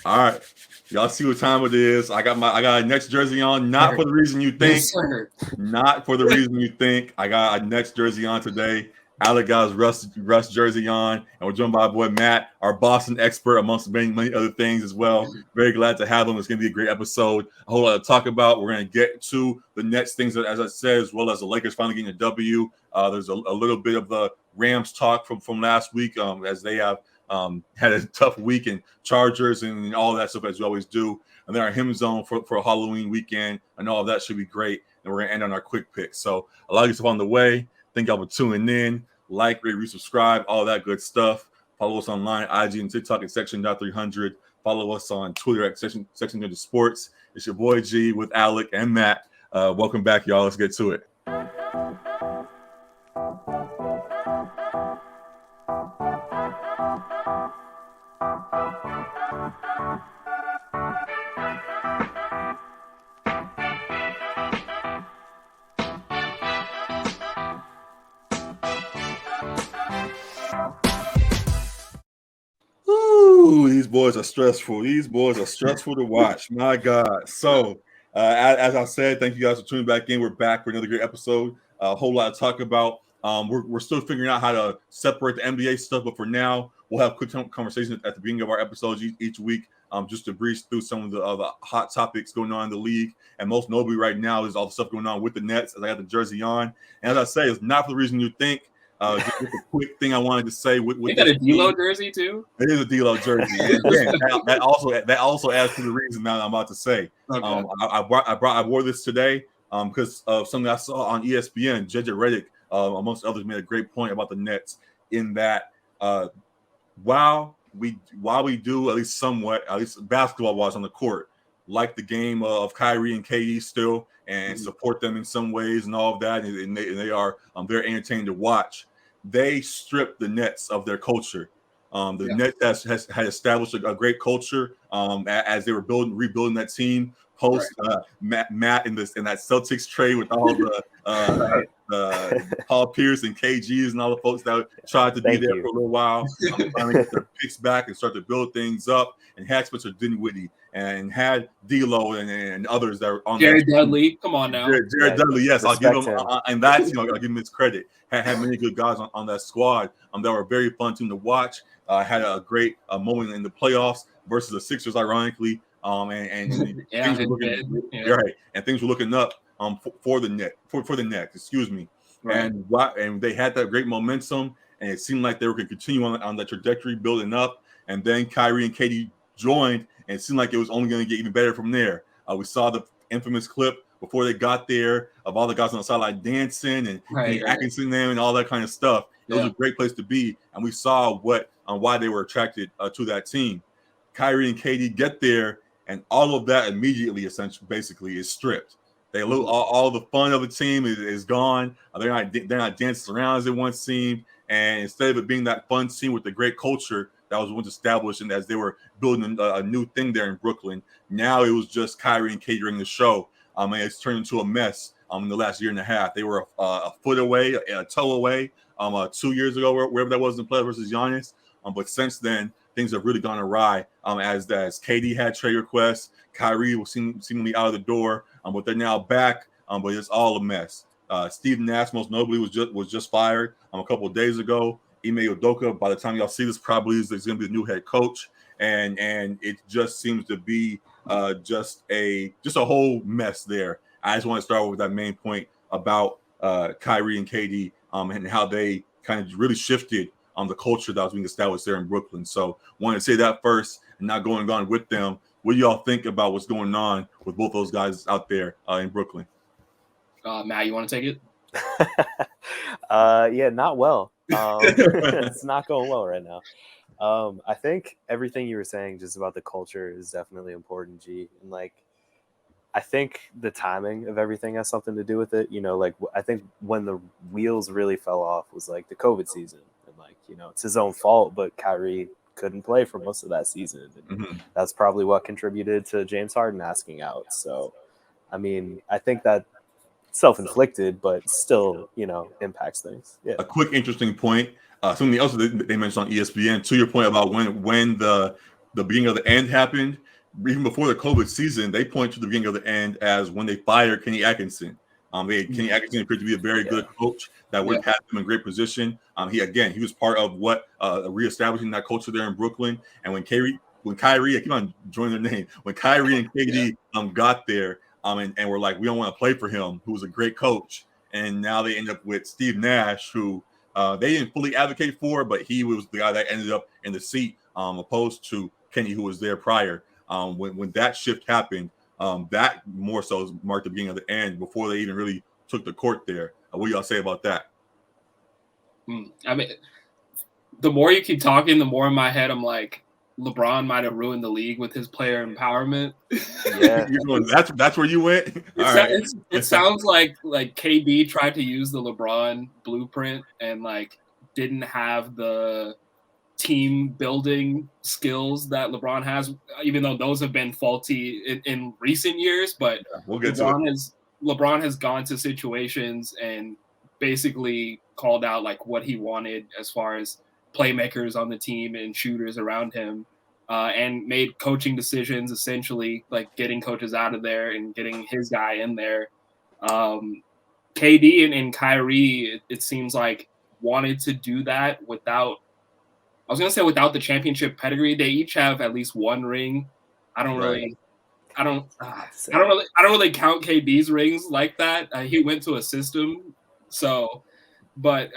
All right. Y'all see what time it is. I got a Next jersey on, not for the reason you think. Not for the reason you think. I got a Next jersey on today. Alec got his Russ jersey on, and we're joined by our boy Matt, our Boston expert, amongst many other things as well. Very glad to have him. It's going to be a great episode. A whole lot to talk about. We're going to get to the Nets things, as I said, as well as the Lakers finally getting a W. There's a little bit of the Rams talk from last week, as they have had a tough week, and Chargers and all that stuff, as we always do. And then our hymn zone for Halloween weekend, and all of that should be great. And we're going to end on our quick picks. So a lot of stuff on the way. Thank y'all for tuning in. Like, rate, resubscribe, all that good stuff. Follow us online, IG and TikTok at section.300. Follow us on Twitter at section sports. It's your boy G with Alec and Matt. Welcome back, y'all. Let's get to it. These boys are stressful. These boys are stressful to watch. My God. So, as I said, thank you guys for tuning back in. We're back for another great episode. A whole lot to talk about. We're still figuring out how to separate the NBA stuff, but for now, we'll have quick conversations at the beginning of our episodes each week, just to breeze through some of the hot topics going on in the league. And most notably right now is all the stuff going on with the Nets, as I got the jersey on. And as I say, it's not for the reason you think. Just a quick thing I wanted to say. With you got a D-Lo jersey too? It is a D-Lo jersey. And again, that also adds to the reason that I'm about to say. Okay. I wore this today because of something I saw on ESPN. JJ Redick, amongst others, made a great point about the Nets in that while we do at least somewhat, at least basketball-wise on the court, like the game of Kyrie and KD still, and support them in some ways and all of that, and they are very entertaining to watch. They stripped the Nets of their culture. Nets had established a great culture as they were rebuilding that team post Matt in that Celtics trade with all the Paul Pierce and KGs and all the folks that tried to be there for a little while. Finally get their picks back and start to build things up, and had Spencer Dinwiddie and had D'Lo and others that were on Jared Dudley. Come on now, Jared Dudley. Yes, I'll give him, and that's I'll give him his credit. Had many good guys on that squad. That were a very fun team to watch. Had a great moment in the playoffs versus the Sixers, ironically. Things were looking up for the Nets. Excuse me. Right. And they had that great momentum, and it seemed like they were going to continue on that trajectory, building up. And then Kyrie and KD joined, and it seemed like it was only going to get even better from there. We saw the infamous clip before they got there of all the guys on the sideline dancing and Atkinson them and all that kind of stuff. It was a great place to be, and we saw why they were attracted to that team. Kyrie and KD get there, and all of that immediately, basically, is stripped. They lose all the fun of the team is gone. They're not dancing around as it once seemed, and instead of it being that fun team with the great culture that was once established, and as they were building a new thing there in Brooklyn, now it was just Kyrie and KD running the show. And it's turned into a mess in the last year and a half. They were a foot away, a toe away 2 years ago, wherever that was in play versus Giannis. But since then, things have really gone awry. As KD had trade requests, Kyrie was seemingly out of the door, but they're now back. But it's all a mess. Steve Nash, most notably, was just fired a couple of days ago. Ime Udoka, by the time y'all see this, probably is going to be the new head coach, and it just seems to be just a whole mess there. I just want to start with that main point about Kyrie and KD and how they kind of really shifted the culture that was being established there in Brooklyn. So wanted to say that first and not going on with them. What do y'all think about what's going on with both those guys out there in Brooklyn? Matt, you want to take it? Yeah, not well. It's not going well right now. I think everything you were saying just about the culture is definitely important, G. And I think the timing of everything has something to do with it. I think when the wheels really fell off was the COVID season. And it's his own fault, but Kyrie couldn't play for most of that season. And that's probably what contributed to James Harden asking out. So, I think that self-inflicted, but still, impacts things. Yeah. A quick interesting point. Something else that they mentioned on ESPN, to your point about when the the beginning of the end happened. Even before the COVID season, they point to the beginning of the end as when they fired Kenny Atkinson. Kenny Atkinson appeared to be a very good coach that would have had them in great position. He was part of what reestablishing that culture there in Brooklyn. And when Kyrie, I keep on joining their name, when Kyrie and KD got there, and were like, we don't want to play for him, who was a great coach. And now they end up with Steve Nash, who they didn't fully advocate for, but he was the guy that ended up in the seat, opposed to Kenny, who was there prior. When that shift happened, that more so marked the beginning of the end before they even really took the court there. What do y'all say about that? I mean, the more you keep talking, the more in my head I'm like, LeBron might have ruined the league with his player empowerment. Yeah, that's where you went. It sounds like KD tried to use the LeBron blueprint and like didn't have the team building skills that LeBron has, even though those have been faulty in recent years. But we'll get to it. LeBron has gone to situations and basically called out like what he wanted as far as playmakers on the team and shooters around him, and made coaching decisions, essentially like getting coaches out of there and getting his guy in there. KD and Kyrie, it seems like, wanted to do that without the championship pedigree. They each have at least one ring. I don't really count KD's rings like that. He went to a system, but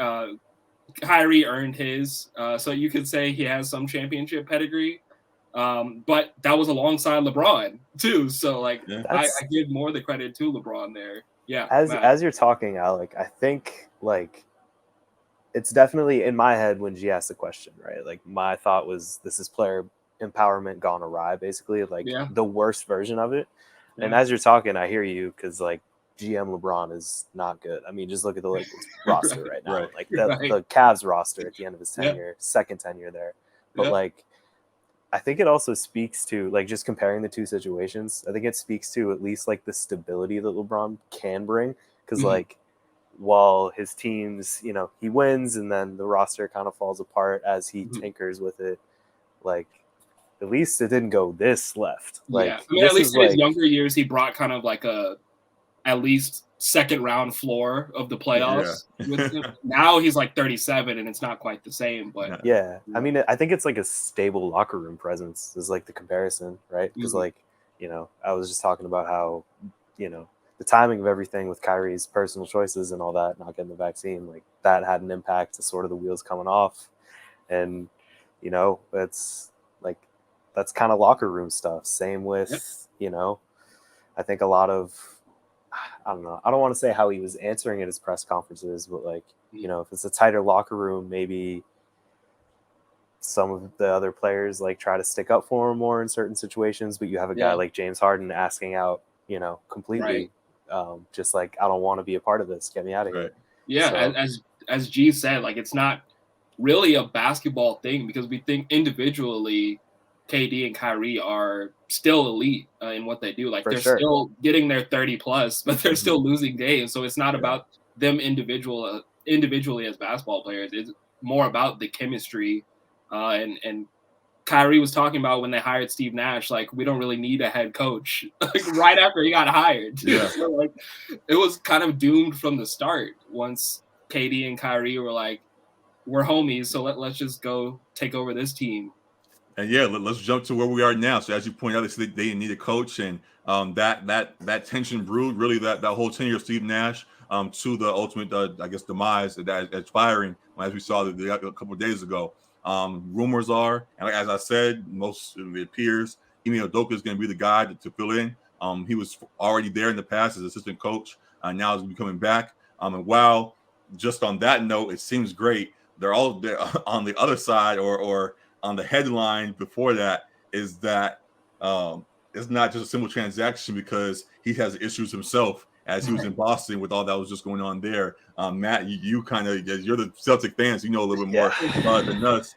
Kyrie earned his. So you could say he has some championship pedigree. But that was alongside LeBron too. So I give more the credit to LeBron there. Yeah. As you're talking, Alec, I think like it's definitely in my head when G asked the question, right? Like my thought was this is player empowerment gone awry, basically, like the worst version of it. Yeah. And as you're talking, I hear you because like GM LeBron is not good. I mean, just look at the Lakers roster right now. Like the Cavs roster at the end of his tenure, second tenure there. But like I think it also speaks to like just comparing the two situations. I think it speaks to at least like the stability that LeBron can bring because like while his teams, you know, he wins and then the roster kind of falls apart as he tinkers with it. Like, at least it didn't go this left. Like, I mean, at least in his younger years, he brought kind of like at least second round floor of the playoffs. With him. Now he's like 37 and it's not quite the same. But I mean, I think it's like a stable locker room presence is like the comparison, right? Because like, you know, I was just talking about how, you know, the timing of everything with Kyrie's personal choices and all that, not getting the vaccine, like that had an impact to sort of the wheels coming off. And, you know, that's kind of locker room stuff. Same with, you know, I think a lot of, I don't know, I don't want to say how he was answering at his press conferences, but like, you know, if it's a tighter locker room, maybe some of the other players like try to stick up for him more in certain situations, but you have a guy like James Harden asking out, you know, completely. Just like, I don't want to be a part of this. Get me out of here. Yeah, so, as G said, like it's not really a basketball thing because we think individually KD and Kyrie are still elite in what they do. Like they're still getting their 30 plus, but they're still losing games. So it's not about them individually as basketball players. It's more about the chemistry. And Kyrie was talking about when they hired Steve Nash, like we don't really need a head coach. Like right after he got hired. Yeah. So like it was kind of doomed from the start once KD and Kyrie were like, we're homies, so let's just go take over this team. And let's jump to where we are now. So as you point out, they need a coach, and that tension brewed really that whole tenure of Steve Nash to the ultimate I guess demise that's firing as we saw a couple of days ago. Rumors are, and as I said, most of it appears Ime Udoka is going to be the guy to fill in. He was already there in the past as assistant coach. Now he's coming back. And while just on that note, it seems great. They're all there on the other side or on the headline before that is that it's not just a simple transaction because he has issues himself as he was in Boston with all that was just going on there. Matt, you kind of, you're the Celtic fans, you know a little bit more than us.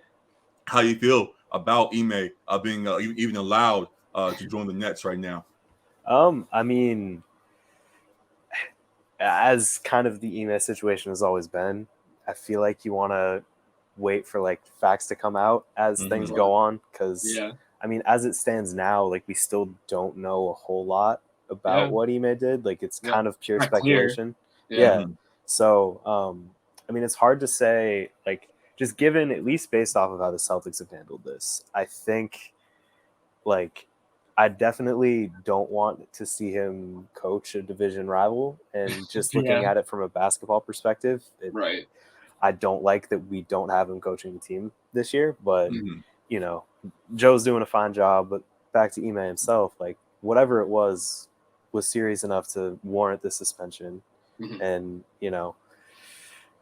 How you feel about Ime being even allowed to join the Nets right now? I mean, as kind of the Ime situation has always been, I feel like you want to wait for like facts to come out as things go on because I mean, as it stands now, like we still don't know a whole lot about what Ime did. Like it's kind of pure speculation. Yeah. So, I mean, it's hard to say, like, just given, at least based off of how the Celtics have handled this, I think, like, I definitely don't want to see him coach a division rival. And just looking at it from a basketball perspective, I don't like that we don't have him coaching the team this year. But, you know, Joe's doing a fine job. But back to Ime himself, like, whatever it was serious enough to warrant the suspension. And, you know,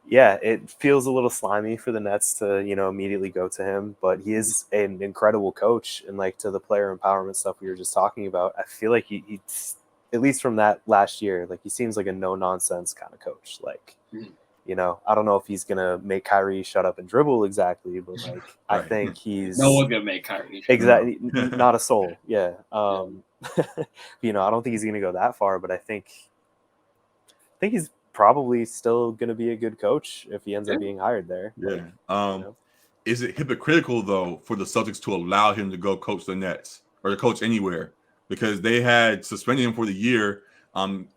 yeah, it feels a little slimy for the Nets to, you know, immediately go to him, but he is an incredible coach. And like to the player empowerment stuff we were just talking about, I feel like he's, at least from that last year, like he seems like a no nonsense kind of coach. Like, you know, I don't know if he's gonna make Kyrie shut up and dribble exactly, but like I think he's no one gonna make Kyrie exactly not a soul. Yeah. You know, I don't think he's gonna go that far, but I think he's probably still going to be a good coach if he ends up being hired there. Yeah. Like, you know? Is it hypocritical though for the Celtics to allow him to go coach the Nets or to coach anywhere, because they had suspended him for the year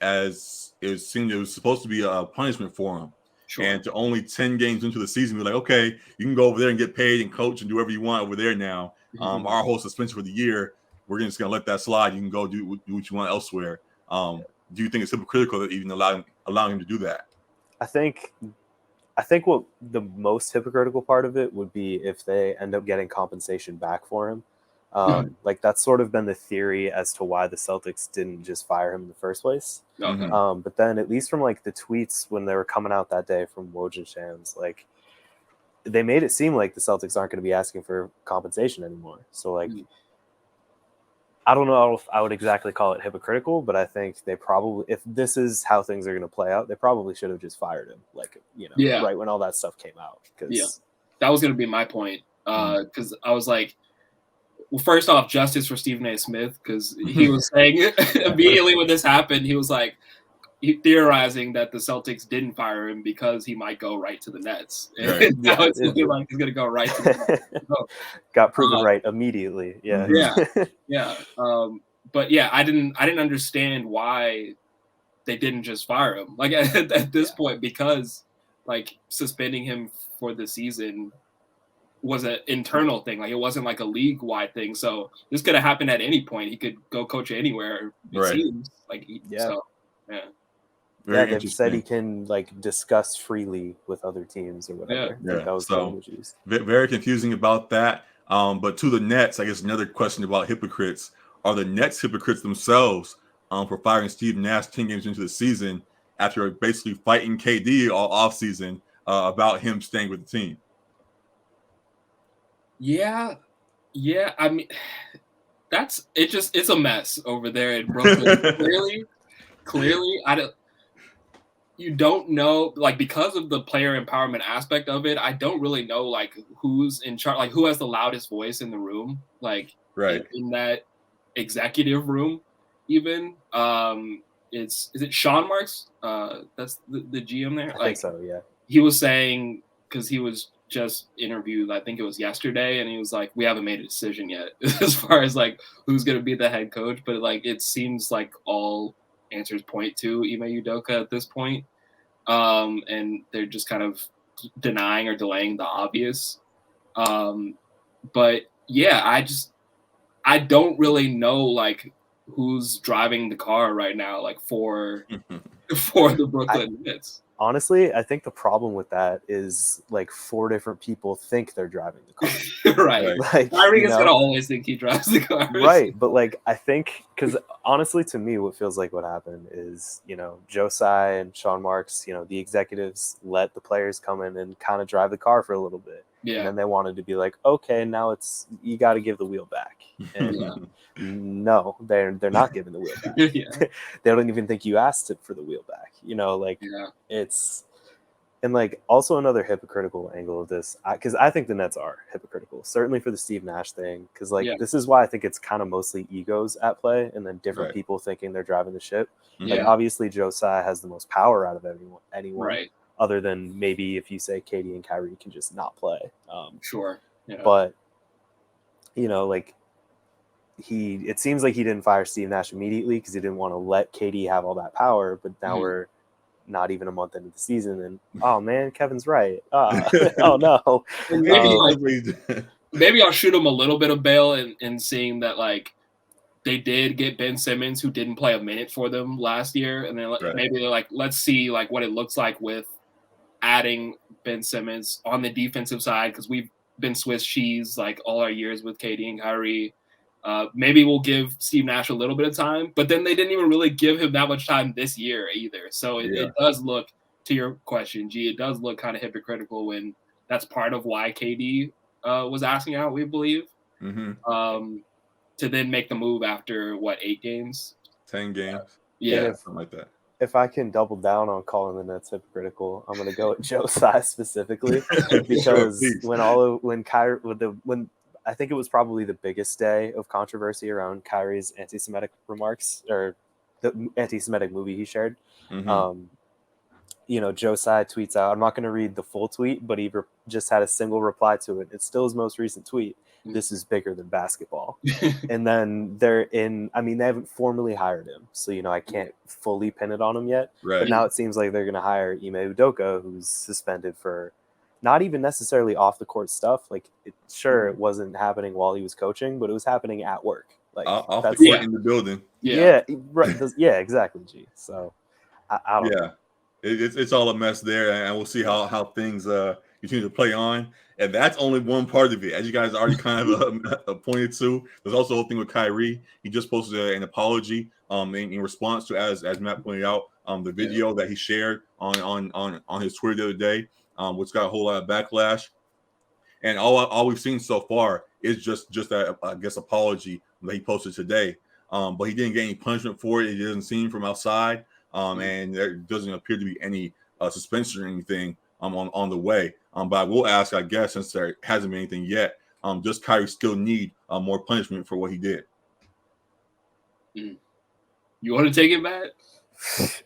as it seemed it was supposed to be a punishment for him. And to only 10 games into the season, we're like, okay, you can go over there and get paid and coach and do whatever you want over there now. Our whole suspension for the year, we're just going to let that slide. You can go do what you want elsewhere. Do you think it's hypocritical that even allowing him to do that? I think what the most hypocritical part of it would be if they end up getting compensation back for him. Like that's sort of been the theory as to why the Celtics didn't just fire him in the first place. But then at least from like the tweets when they were coming out that day from Woj and Shams, like they made it seem like the Celtics aren't going to be asking for compensation anymore. So like, I don't know if I would exactly call it hypocritical, but I think they probably, if this is how things are going to play out, they probably should have just fired him, like, you know, right when all that stuff came out. That was going to be my point. Because I was like, well, first off, justice for Stephen A. Smith, because he was saying immediately when this happened, he was like, theorizing that the Celtics didn't fire him because he might go right to the Nets. And now it's looking like he's going to go right to the Nets. Got proven right immediately. But yeah, I didn't understand why they didn't just fire him. Like at this point, because like suspending him for the season was an internal thing. Like it wasn't like a league-wide thing. So this could have happened at any point. He could go coach anywhere. It seems like they've said he can like discuss freely with other teams or whatever. That was the language used. Very confusing about that. But to the Nets, I guess another question about hypocrites. Are the Nets hypocrites themselves for firing Steve Nash 10 games into the season after basically fighting KD all offseason about him staying with the team? Yeah. I mean, it's a mess over there in Brooklyn. Clearly, you don't know, like, because of the player empowerment aspect of it, I don't really know, like, who's in charge, like, who has the loudest voice in the room, like, in that executive room, even. Is it Sean Marks? That's the GM there? I think so, yeah. He was saying, because he was just interviewed, I think it was yesterday, and he was like, we haven't made a decision yet as far as, like, who's going to be the head coach, but, like, it seems like all answers point to Ime Udoka at this point. And they're just kind of denying or delaying the obvious. But yeah, I don't really know like who's driving the car right now, like for the Brooklyn Nets. Honestly, I think the problem with that is like 4 different people think they're driving the car. Right. Like, Kyrie is going to always think he drives the car. Right. But like, I think, because honestly, to me, what feels like what happened is, you know, Josai and Sean Marks, you know, the executives let the players come in and kind of drive the car for a little bit. Yeah. And then they wanted to be like, okay, now you got to give the wheel back. And no, they're not giving the wheel back. They don't even think you asked it for the wheel back. You know, like it's, and like also another hypocritical angle of this, because I think the Nets are hypocritical, certainly for the Steve Nash thing, because like this is why I think it's kind of mostly egos at play, and then different people thinking they're driving the ship. Like obviously Josiah has the most power out of anyone, other than maybe if you say KD and Kyrie can just not play. Sure. But you know, like it seems like he didn't fire Steve Nash immediately because he didn't want to let KD have all that power. But now we're not even a month into the season, and oh man, Kevin's right. Oh no. Maybe I'll shoot him a little bit of bail in seeing that like they did get Ben Simmons, who didn't play a minute for them last year, and then maybe they're like, let's see like what it looks like with adding Ben Simmons on the defensive side, because we've been Swiss cheese like all our years with KD and Kyrie. Maybe we'll give Steve Nash a little bit of time, but then they didn't even really give him that much time this year either. So it does look, to your question, G, it does look kind of hypocritical when that's part of why KD was asking out, we believe, to then make the move after, 8 games? 10 games. Yeah, something like that. If I can double down on calling the Nets hypocritical, I'm going to go with Joe Tsai specifically, because when I think it was probably the biggest day of controversy around Kyrie's anti-Semitic remarks, or the anti-Semitic movie he shared. Joe Tsai tweets out, I'm not going to read the full tweet, but he just had a single reply to it. It's still his most recent tweet. This is bigger than basketball. And then they haven't formally hired him. So, I can't fully pin it on him yet. Right. But now it seems like they're going to hire Ime Udoka, who's suspended for not even necessarily off the court stuff. Like, it wasn't happening while he was coaching, but it was happening at work. Like off the court in the building. Yeah, right. Yeah, exactly, G. So, I don't know. It's all a mess there, and we'll see how things continue to play on. And that's only one part of it. As you guys already kind of pointed to, there's also a thing with Kyrie. He just posted an apology in response to, as Matt pointed out, the video that he shared on his Twitter the other day, which got a whole lot of backlash. And all we've seen so far is just that, I guess, apology that he posted today. But he didn't get any punishment for it. It doesn't seem from outside. And there doesn't appear to be any suspension or anything on the way. But I will ask, I guess, since there hasn't been anything yet, does Kyrie still need more punishment for what he did? You want to take it, Matt?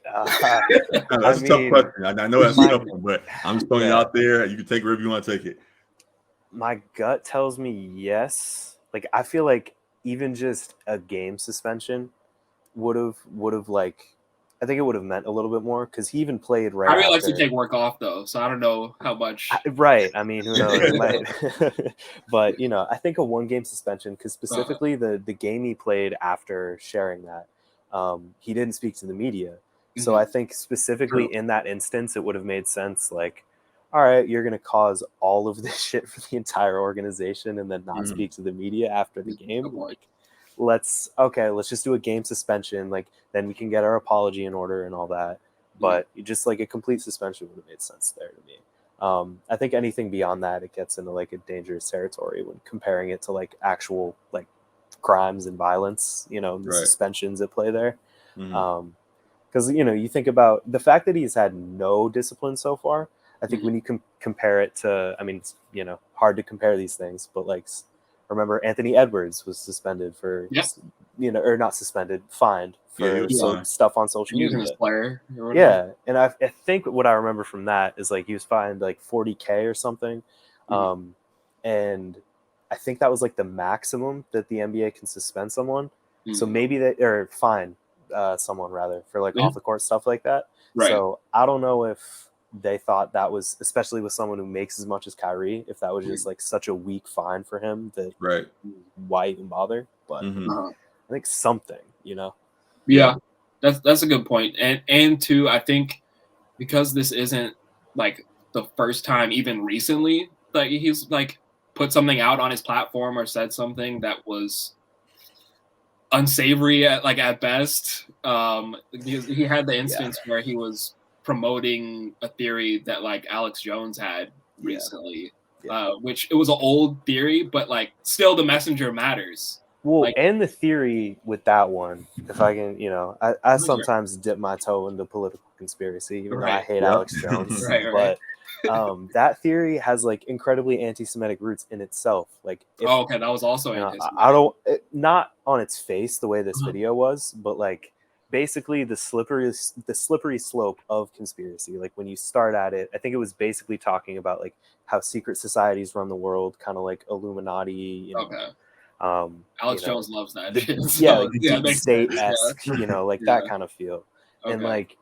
That's a tough question. I know that's a tough one, but I'm just throwing it out there. You can take it wherever you want to take it. My gut tells me yes. Like, I feel like even just a game suspension would have like, I think it would have meant a little bit more, because he even played right Kyrie likes to take work off, though, so I don't know how much. Right. I mean, who knows? It might. But, I think a one-game suspension, because specifically the game he played after sharing that, he didn't speak to the media. So I think specifically in that instance, it would have made sense, like, all right, you're going to cause all of this shit for the entire organization and then not speak to the media after the game. Like, let's just do a game suspension. Like, then we can get our apology in order and all that. But just like a complete suspension would have made sense there to me. I think anything beyond that, it gets into like a dangerous territory when comparing it to like actual like crimes and violence, the suspensions at play there. Because, you think about the fact that he's had no discipline so far. I think when you compare it to, I mean, it's, hard to compare these things, but like, remember Anthony Edwards was suspended for, or not suspended, fined for some stuff on social media. Player and I think what I remember from that is like he was fined like $40,000 or something, and I think that was like the maximum that the NBA can suspend someone. So maybe or fine someone rather for like off the court stuff like that. Right. So I don't know if they thought that was, especially with someone who makes as much as Kyrie, if that was just like such a weak fine for him that why even bother? But I think something, Yeah, that's a good point. And too, I think because this isn't like the first time, even recently, like he's like put something out on his platform or said something that was unsavory at best. He had the instance where he was promoting a theory that like Alex Jones had recently, which it was an old theory, but like still the messenger matters. Well, and the theory with that one, if I can, I sometimes dip my toe into political conspiracy, even though I hate Alex Jones. But that theory has like incredibly anti-Semitic roots in itself. Like, that was also anti-Semitic. I don't, not on its face the way this video was, but like basically the slippery slope of conspiracy. Like when you start at it, I think it was basically talking about like how secret societies run the world, kind of like Illuminati, Alex Jones loves that. Like deep state-esque, like that kind of feel. Okay. And like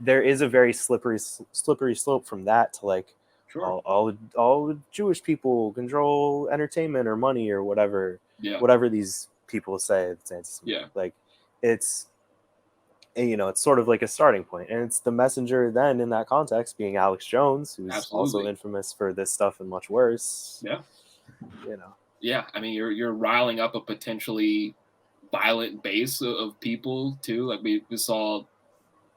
there is a very slippery slope from that to like all the Jewish people control entertainment or money or whatever these people say. Like it's sort of like a starting point, and it's the messenger then in that context being Alex Jones, who's also infamous for this stuff and much worse. Yeah, I mean, you're riling up a potentially violent base of people too. Like we saw,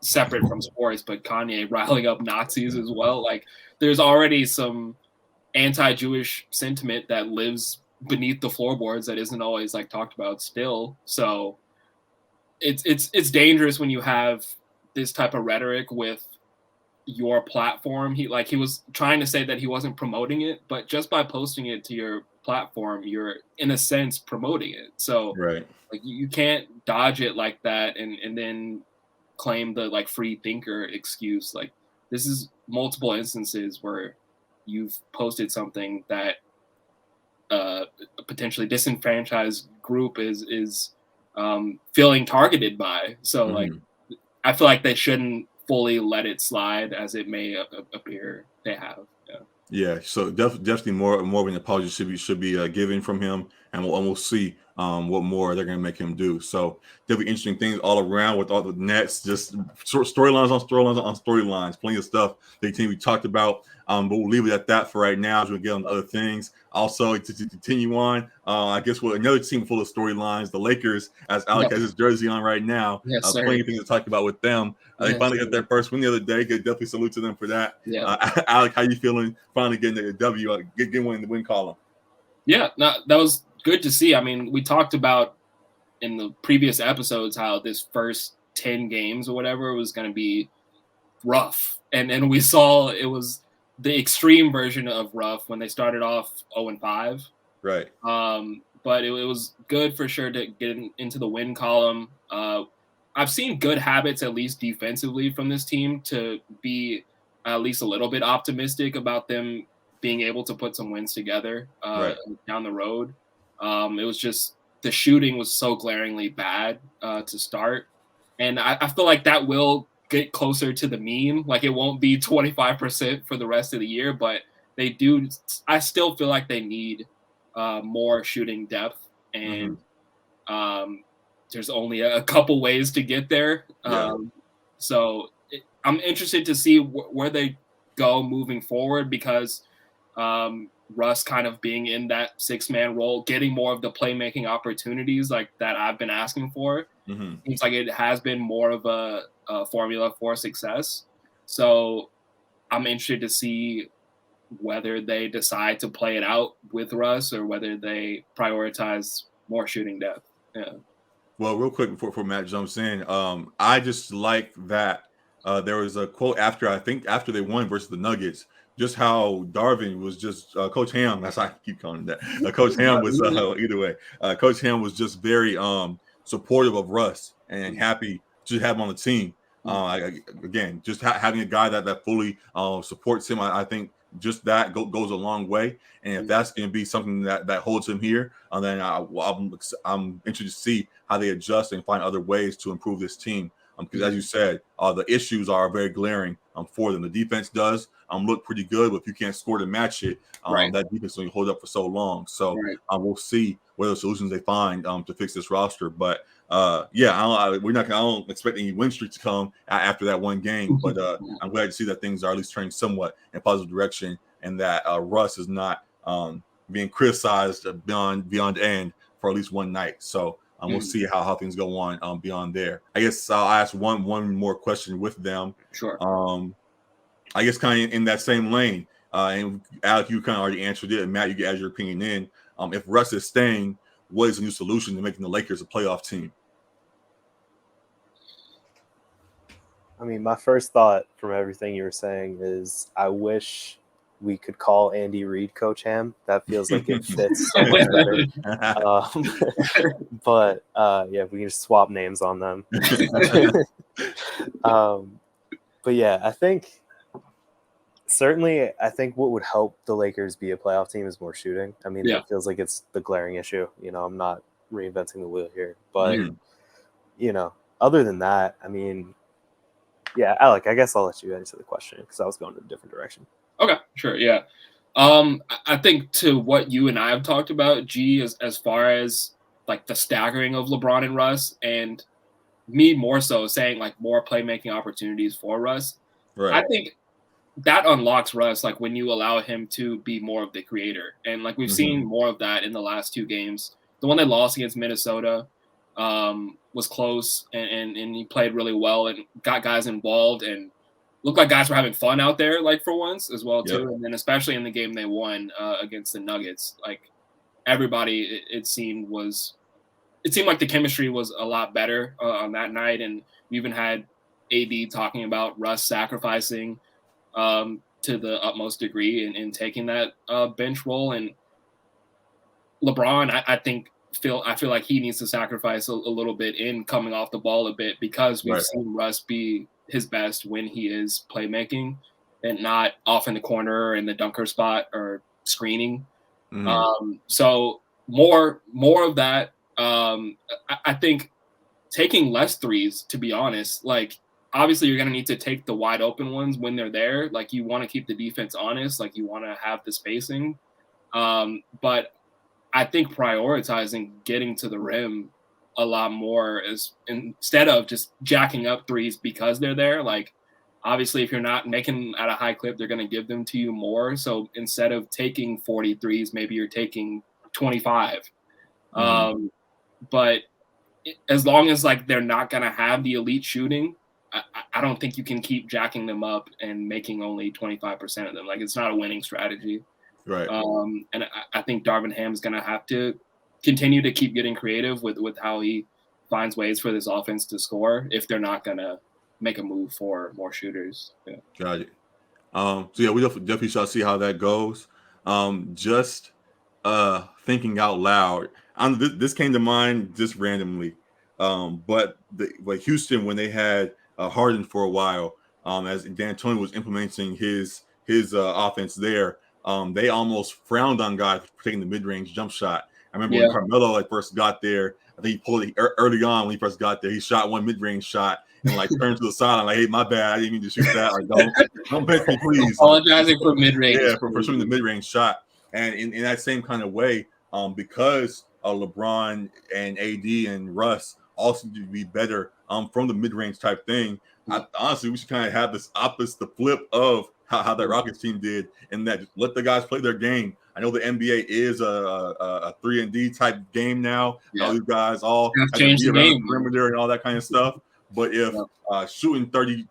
separate from sports, but Kanye riling up Nazis as well. Like there's already some anti-Jewish sentiment that lives beneath the floorboards that isn't always like talked about still. So it's dangerous when you have this type of rhetoric with your platform. He was trying to say that he wasn't promoting it, but just by posting it to your platform, you're in a sense promoting it. So like you can't dodge it like that and then claim the like free thinker excuse. Like this is multiple instances where you've posted something that a potentially disenfranchised group is feeling targeted by. So like I feel like they shouldn't fully let it slide as it may appear they have. So definitely more of an apology should be given from him, and we'll see what more they're going to make him do. So definitely interesting things all around with all the Nets, just storylines on storylines, plenty of stuff they we talked about. But we'll leave it at that for right now as we get on to other things. Also, to continue on, I guess with another team full of storylines, the Lakers, as Alec has his jersey on right now. Plenty of things to talk about with them. They finally got their first win the other day. Definitely salute to them for that. Alec, how you feeling finally getting a W, getting one in the win column? Yeah, that was good to see. I mean, we talked about in the previous episodes how this first 10 games or whatever was going to be rough. And we saw it was the extreme version of rough when they started off 0-5. Right. But it was good for sure to get into the win column. I've seen good habits, at least defensively, from this team to be at least a little bit optimistic about them being able to put some wins together down the road. It was just the shooting was so glaringly bad to start. And I feel like that will get closer to the mean. Like it won't be 25% for the rest of the year, but they do. I still feel like they need more shooting depth, and there's only a couple ways to get there. So I'm interested to see where they go moving forward, because Russ kind of being in that 6-man role, getting more of the playmaking opportunities like that I've been asking for. Seems like it has been more of a formula for success. So I'm interested to see whether they decide to play it out with Russ or whether they prioritize more shooting depth. Well, real quick before Matt jumps in, I just like that there was a quote after they won versus the Nuggets, just how Darvin was just Coach Ham. That's how I keep calling him that. Coach Ham was either way. Coach Ham was just very supportive of Russ and happy to have him on the team. Again, just having a guy that fully supports him, I think just that goes a long way. And if that's going to be something that holds him here, then I'm interested to see how they adjust and find other ways to improve this team. Because as you said, the issues are very glaring for them. The defense does look pretty good, but if you can't score to match it, that defense will hold up for so long. So we'll see what other solutions they find to fix this roster. But I don't expect any win streak to come after that one game. But I'm glad to see that things are at least trending somewhat in a positive direction, and that Russ is not being criticized beyond end for at least one night. So we'll see how things go on beyond there. I guess I'll ask one more question with them. Sure. I guess kind of in that same lane, and Alec, you kind of already answered it, and Matt, you can add your opinion in. If Russ is staying, what is the new solution to making the Lakers a playoff team? I mean, my first thought from everything you were saying is I wish we could call Andy Reid Coach Ham. That feels like it fits so much better. But we can just swap names on them. But yeah, I think Certainly, I think what would help the Lakers be a playoff team is more shooting. I mean, it feels like it's the glaring issue. I'm not reinventing the wheel here. But, other than that, I mean, yeah, Alec, I guess I'll let you answer the question because I was going in a different direction. Okay, sure, yeah. I think to what you and I have talked about, G, as far as like the staggering of LeBron and Russ, and me more so saying like more playmaking opportunities for Russ. Right. I think that unlocks Russ, like when you allow him to be more of the creator. And like we've seen more of that in the last 2 games. The one they lost against Minnesota was close and he played really well and got guys involved and looked like guys were having fun out there, like for once as well too. And then especially in the game they won against the Nuggets, like everybody it seemed like the chemistry was a lot better on that night. And we even had AD talking about Russ sacrificing to the utmost degree in taking that bench role. And LeBron, I feel like he needs to sacrifice a little bit in coming off the ball a bit because we've seen Russ be his best when he is playmaking and not off in the corner in the dunker spot or screening. So more of that. I think taking less threes, to be honest, like obviously you're going to need to take the wide open ones when they're there. Like you want to keep the defense honest, like you want to have the spacing. But I think prioritizing getting to the rim a lot more is instead of just jacking up threes because they're there. Like obviously if you're not making them at a high clip, they're going to give them to you more. So instead of taking 40 threes, maybe you're taking 25. But as long as like they're not going to have the elite shooting, I don't think you can keep jacking them up and making only 25% of them. Like it's not a winning strategy. Right. And I think Darvin Ham's going to have to continue to keep getting creative with how he finds ways for this offense to score if they're not going to make a move for more shooters. Yeah. Got it. So yeah, we definitely shall see how that goes. Just thinking out loud, this came to mind just randomly. But Houston, when they had Harden for a while, as D'Antoni was implementing his offense there, they almost frowned on guys for taking the mid-range jump shot. I remember when Carmelo first got there, I think he pulled it early on when he first got there. He shot one mid-range shot and turned to the sideline like, "Hey, my bad, I didn't mean to shoot that. Like, don't bench me, please." Apologizing for mid-range. Yeah, for shooting the mid-range shot. And in that same kind of way, because LeBron and AD and Russ all seem to be better from the mid-range type thing. Honestly, we should kind of have this the flip of how that Rockets team did, and that just let the guys play their game. I know the NBA is a 3-and-D type game now. Yeah. All these guys all have to be around the perimeter and all that kind of stuff. But if shooting 30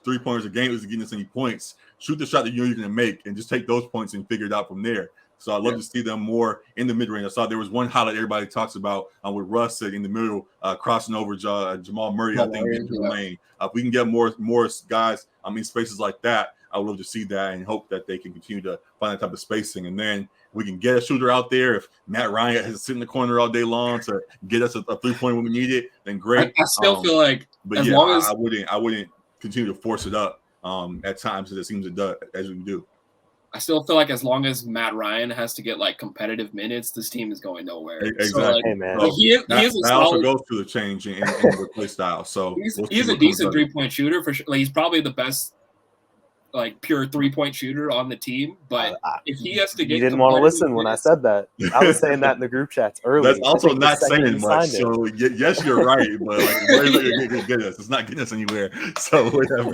3-pointers a game isn't getting us any points, shoot the shot that you're going to make and just take those points and figure it out from there. So I'd love to see them more in the mid-range. I saw there was one highlight everybody talks about with Russ in the middle, crossing over Jamal Murray, I think, into the lane. If we can get more guys, spaces like that, I would love to see that and hope that they can continue to find that type of spacing. And then we can get a shooter out there. If Matt Ryan has to sit in the corner all day long to get us a 3-point when we need it, then great. I still feel like, but as long as I wouldn't continue to force it up at times as it seems it does, as we do. I still feel like as long as Matt Ryan has to get like competitive minutes, this team is going nowhere. Exactly. So, hey, man. That also goes to the change in the play style. So he's a decent 3-point shooter for sure. Like, he's probably the best like pure 3-point shooter on the team. But if he has to get, you didn't want to listen when I said that. I was saying that in the group chats earlier. That's also not saying much. So yes, you're right, but where is it going to get us? It's not getting us anywhere. So whatever.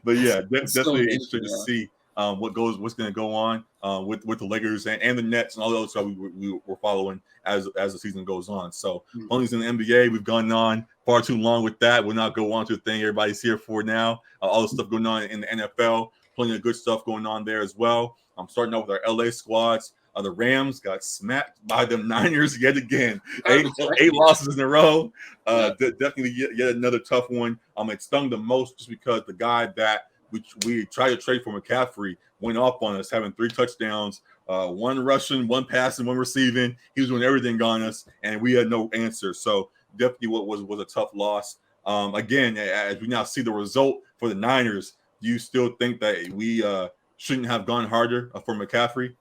But yeah, definitely interesting to see what's going to go on with the Lakers and the Nets and all those stuff we're following as the season goes on. So only in the NBA, we've gone on far too long with that. We'll not go on to the thing everybody's here for now. All the stuff going on in the NFL, plenty of good stuff going on there as well. I'm starting off with our LA squads. The Rams got smacked by them Niners yet again. Eight losses in a row. Definitely yet another tough one. It stung the most just because the guy that we tried to trade for McCaffrey went off on us, having 3 touchdowns, 1 rushing, 1 passing, 1 receiving. He was doing everything on us, and we had no answer. So definitely what was a tough loss. Again, as we now see the result for the Niners, do you still think that we shouldn't have gone harder for McCaffrey?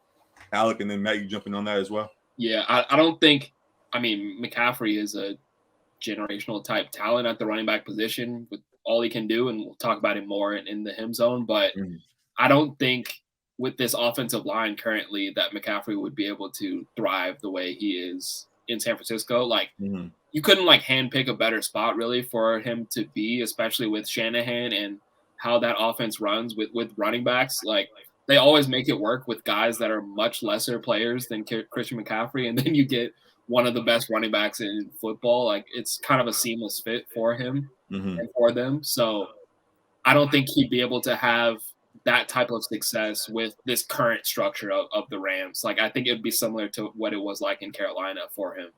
Alec, and then Matt, you jumping on that as well? Yeah, I don't think. I mean, McCaffrey is a generational type talent at the running back position with all he can do, and we'll talk about him more in the him zone. But I don't think with this offensive line currently that McCaffrey would be able to thrive the way he is in San Francisco. Like you couldn't like handpick a better spot really for him to be, especially with Shanahan and how that offense runs with running backs. Like they always make it work with guys that are much lesser players than Christian McCaffrey, and then you get one of the best running backs in football. Like it's kind of a seamless fit for him and for them. So I don't think he'd be able to have that type of success with this current structure of the Rams. Like I think it would be similar to what it was like in Carolina for him.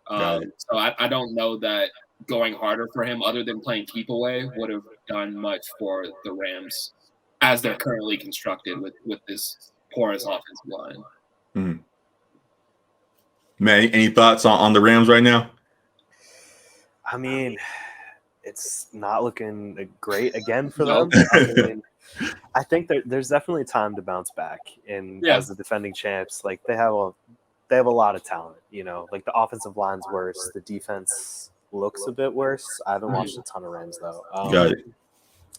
So I don't know that going harder for him, other than playing keep away, would have done much for the Rams as they're currently constructed with this porous offensive line. Man, any thoughts on the Rams right now? I mean, it's not looking great again for them. I mean, I think there's definitely time to bounce back. And as the defending champs, like they have a lot of talent. You know, like the offensive line's worse, the defense looks a bit worse. I haven't watched a ton of Rams though. Got it.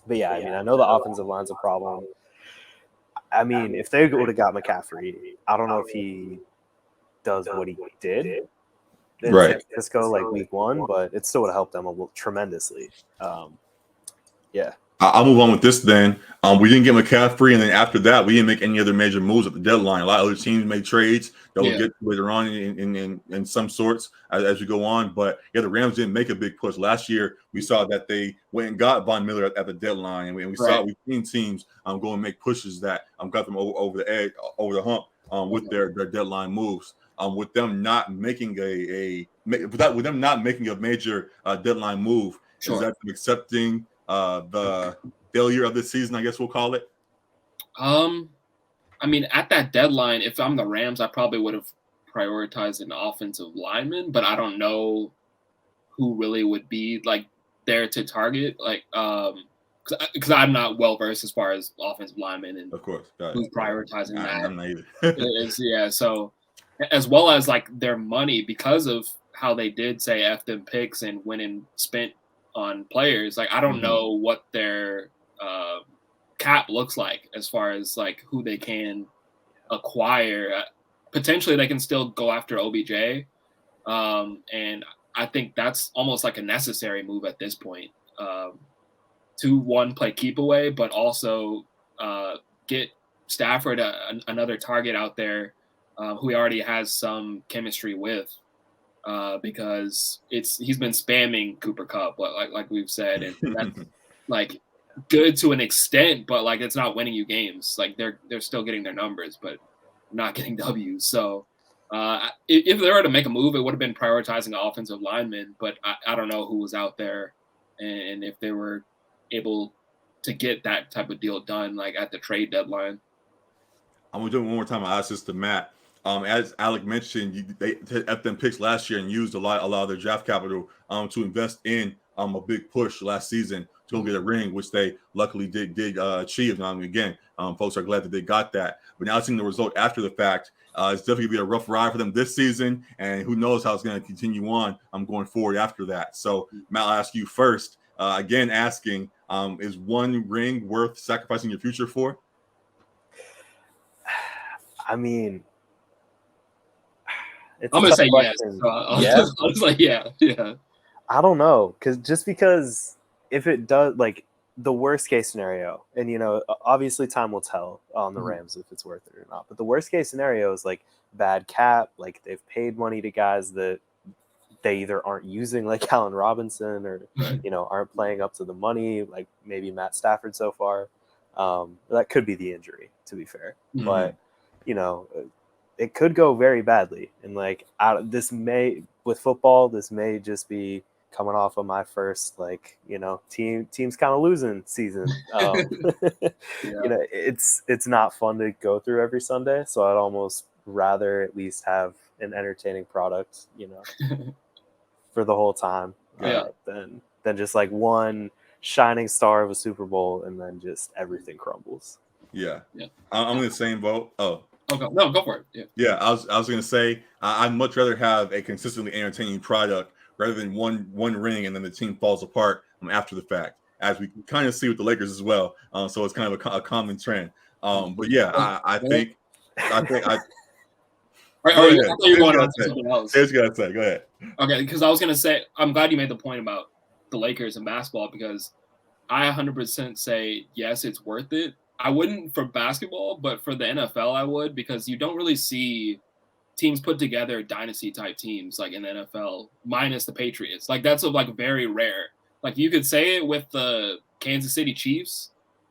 But yeah, I mean, I know the offensive line's a problem. I mean, if they would have got McCaffrey, I don't know if he does what he did in San Francisco like week 1, but it still would have helped them tremendously. Yeah. I'll move on with this then. We didn't get McCaffrey, and then after that, we didn't make any other major moves at the deadline. A lot of other teams made trades that we'll get to later on in some sorts as we go on. But the Rams didn't make a big push. Last year, we saw that they went and got Von Miller at the deadline, and we've seen teams go and make pushes that got them over the edge, over the hump with their deadline moves. With them not making a major deadline move, is that them accepting the failure of the season, I guess we'll call it? I mean, at that deadline, if I'm the Rams, I probably would have prioritized an offensive lineman, but I don't know who really would be like there to target. Like, because I'm not well versed as far as offensive linemen and of course who's prioritizing that. I'm not either. So as well as like their money, because of how they did say F them picks and went and spent on players, like I don't know what their cap looks like as far as like who they can acquire. Potentially they can still go after OBJ, and I think that's almost like a necessary move at this point, to one, play keep away, but also get Stafford another target out there who he already has some chemistry with, because he's been spamming Cooper Kupp, like we've said, and that's like good to an extent, but like it's not winning you games. Like they're still getting their numbers, but not getting W's. So if they were to make a move, it would have been prioritizing an offensive lineman, but I don't know who was out there and if they were able to get that type of deal done like at the trade deadline. I'm gonna do it one more time. I asked this to Matt. As Alec mentioned, they F them picks last year and used a lot of their draft capital to invest in a big push last season to go get a ring, which they luckily did achieve. Again, folks are glad that they got that. But now seeing the result after the fact, it's definitely gonna be a rough ride for them this season, and who knows how it's going to continue on going forward after that. So Matt, I'll ask you first. Again, asking, is one ring worth sacrificing your future for? I mean, I'm gonna say yes. I was like, yeah. I don't know, because if it does, like the worst case scenario, and obviously time will tell on the Rams if it's worth it or not. But the worst case scenario is like bad cap, like they've paid money to guys that they either aren't using, like Allen Robinson, or aren't playing up to the money, like maybe Matt Stafford so far. That could be the injury, to be fair, but it could go very badly. And like with football, this may just be coming off of my first team's kind of losing season. It's not fun to go through every Sunday, so I'd almost rather at least have an entertaining product, for the whole time, than just like one shining star of a Super Bowl, and then just everything crumbles. Yeah. I'm in the same boat. Oh. Okay. No, go for it. Yeah. I was going to say I'd much rather have a consistently entertaining product rather than one ring and then the team falls apart after the fact, as we kind of see with the Lakers as well. So it's kind of a common trend. But yeah, I think. I thought you were going on to something else. Here's what I say. Go ahead. Okay, because I was going to say, I'm glad you made the point about the Lakers and basketball, because I 100% say, yes, it's worth it. I wouldn't for basketball, but for the NFL, I would, because you don't really see teams put together dynasty type teams like in the NFL, minus the Patriots. Like that's very rare. Like you could say it with the Kansas City Chiefs,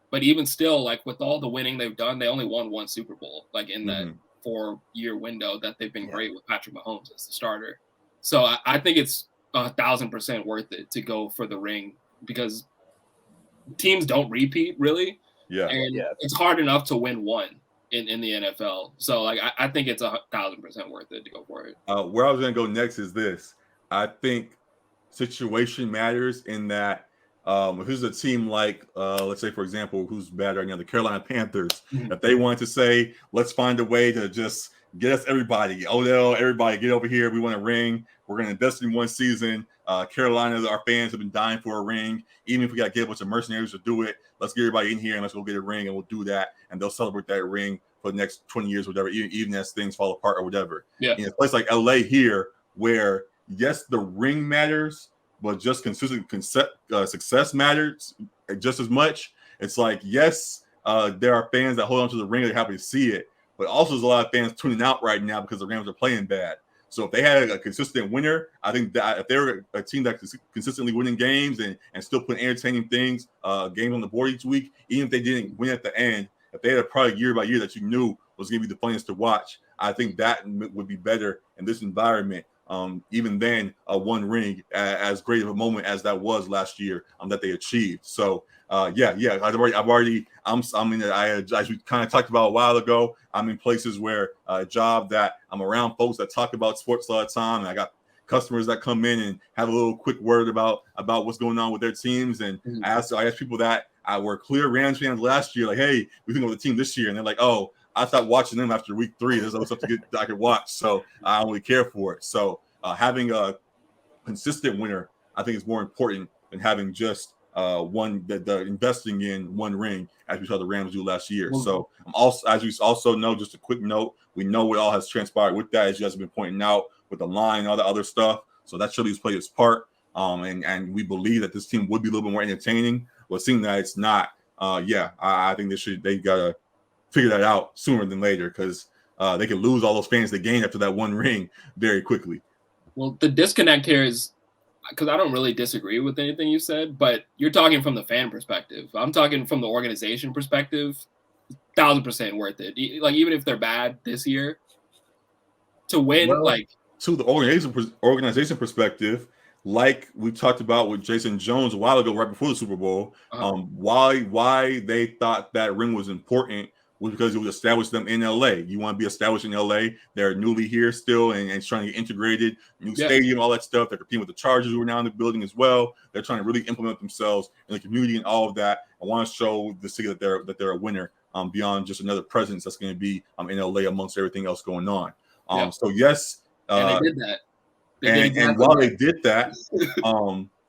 but even still, like with all the winning they've done, they only won one Super Bowl, like in that 4-year window that they've been great with Patrick Mahomes as the starter. So I think it's 1,000% worth it to go for the ring, because teams don't repeat really. Yeah. And it's hard enough to win one in the NFL. So like I think it's 1,000% worth it to go for it. Where I was going to go next is this. I think situation matters in that if there's a team like, let's say, for example, who's bad right now, the Carolina Panthers, if they wanted to say, let's find a way to just get us everybody, Odell, everybody, get over here. We want a ring. We're going to invest in one season. Carolina, our fans have been dying for a ring. Even if we got to get a bunch of mercenaries to do it, let's get everybody in here and let's go get a ring, and we'll do that. And they'll celebrate that ring for the next 20 years or whatever, even as things fall apart or whatever. Yeah. In a place like LA here, where, yes, the ring matters, but just consistent success matters just as much. It's like, yes, there are fans that hold on to the ring. They're happy to see it. But also there's a lot of fans tuning out right now because the Rams are playing bad. So if they had a consistent winner, I think that if they were a team that consistently winning games and still putting entertaining things, games on the board each week, even if they didn't win at the end, if they had a product year by year that you knew was going to be the funniest to watch, I think that would be better in this environment. Even then, one ring, as great of a moment as that was last year, that they achieved. So, as we kind of talked about a while ago, I'm in places where a job that I'm around folks that talk about sports all the time, and I got customers that come in and have a little quick word about what's going on with their teams. And I ask people that were clear Rams fans last year, like, hey, we think of the team this year, and they're like, oh, I stopped watching them after week 3. There's other stuff I could watch, so I don't really care for it. So having a consistent winner, I think, is more important than having just the investing in one ring, as we saw the Rams do last year. So as we also know, just a quick note, we know what all has transpired with that, as you guys have been pointing out, with the line and all the other stuff. So that surely has played its part. And we believe that this team would be a little bit more entertaining. But seeing that it's not, I think they gotta figure that out sooner than later, because they could lose all those fans they gained after that one ring very quickly. Well, the disconnect here is, because I don't really disagree with anything you said, but you're talking from the fan perspective. I'm talking from the organization perspective. 1,000% worth it. Like, even if they're bad this year, to win, to the organization perspective, like we talked about with Jason Jones a while ago, right before the Super Bowl, why they thought that ring was important was because it would establish them in LA. You want to be established in LA. They're newly here still and trying to get integrated, new stadium, all that stuff. They're competing with the Chargers who are now in the building as well. They're trying to really implement themselves in the community and all of that. I want to show the city that they're a winner, beyond just another presence that's going to be in LA amongst everything else going on. So yes, and they did that. And while they did that,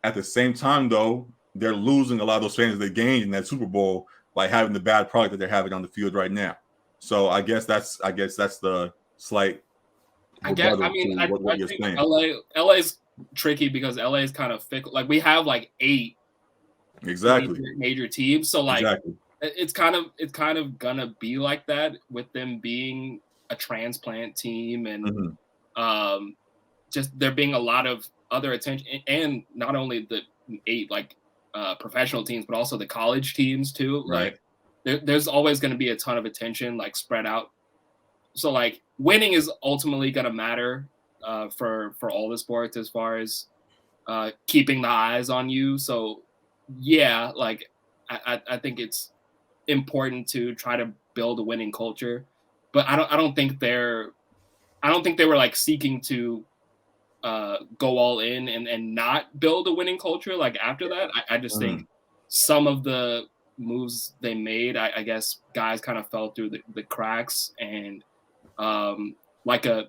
at the same time though, they're losing a lot of those fans they gained in that Super Bowl by having the bad product that they're having on the field right now. So I guess that's the slight. I think LA's tricky because LA is kind of fickle. Like, we have like 8 major teams, so like it's kind of gonna be like that with them being a transplant team and just there being a lot of other attention, and not only the 8 professional teams, but also the college teams too. Right. Like, there's always going to be a ton of attention, like, spread out. So like, winning is ultimately going to matter for all the sports as far as keeping the eyes on you. So yeah, like I think it's important to try to build a winning culture, but I don't think they were like seeking to go all in and not build a winning culture. Like, after that, I just think some of the moves they made, I guess guys kind of fell through the cracks, and like a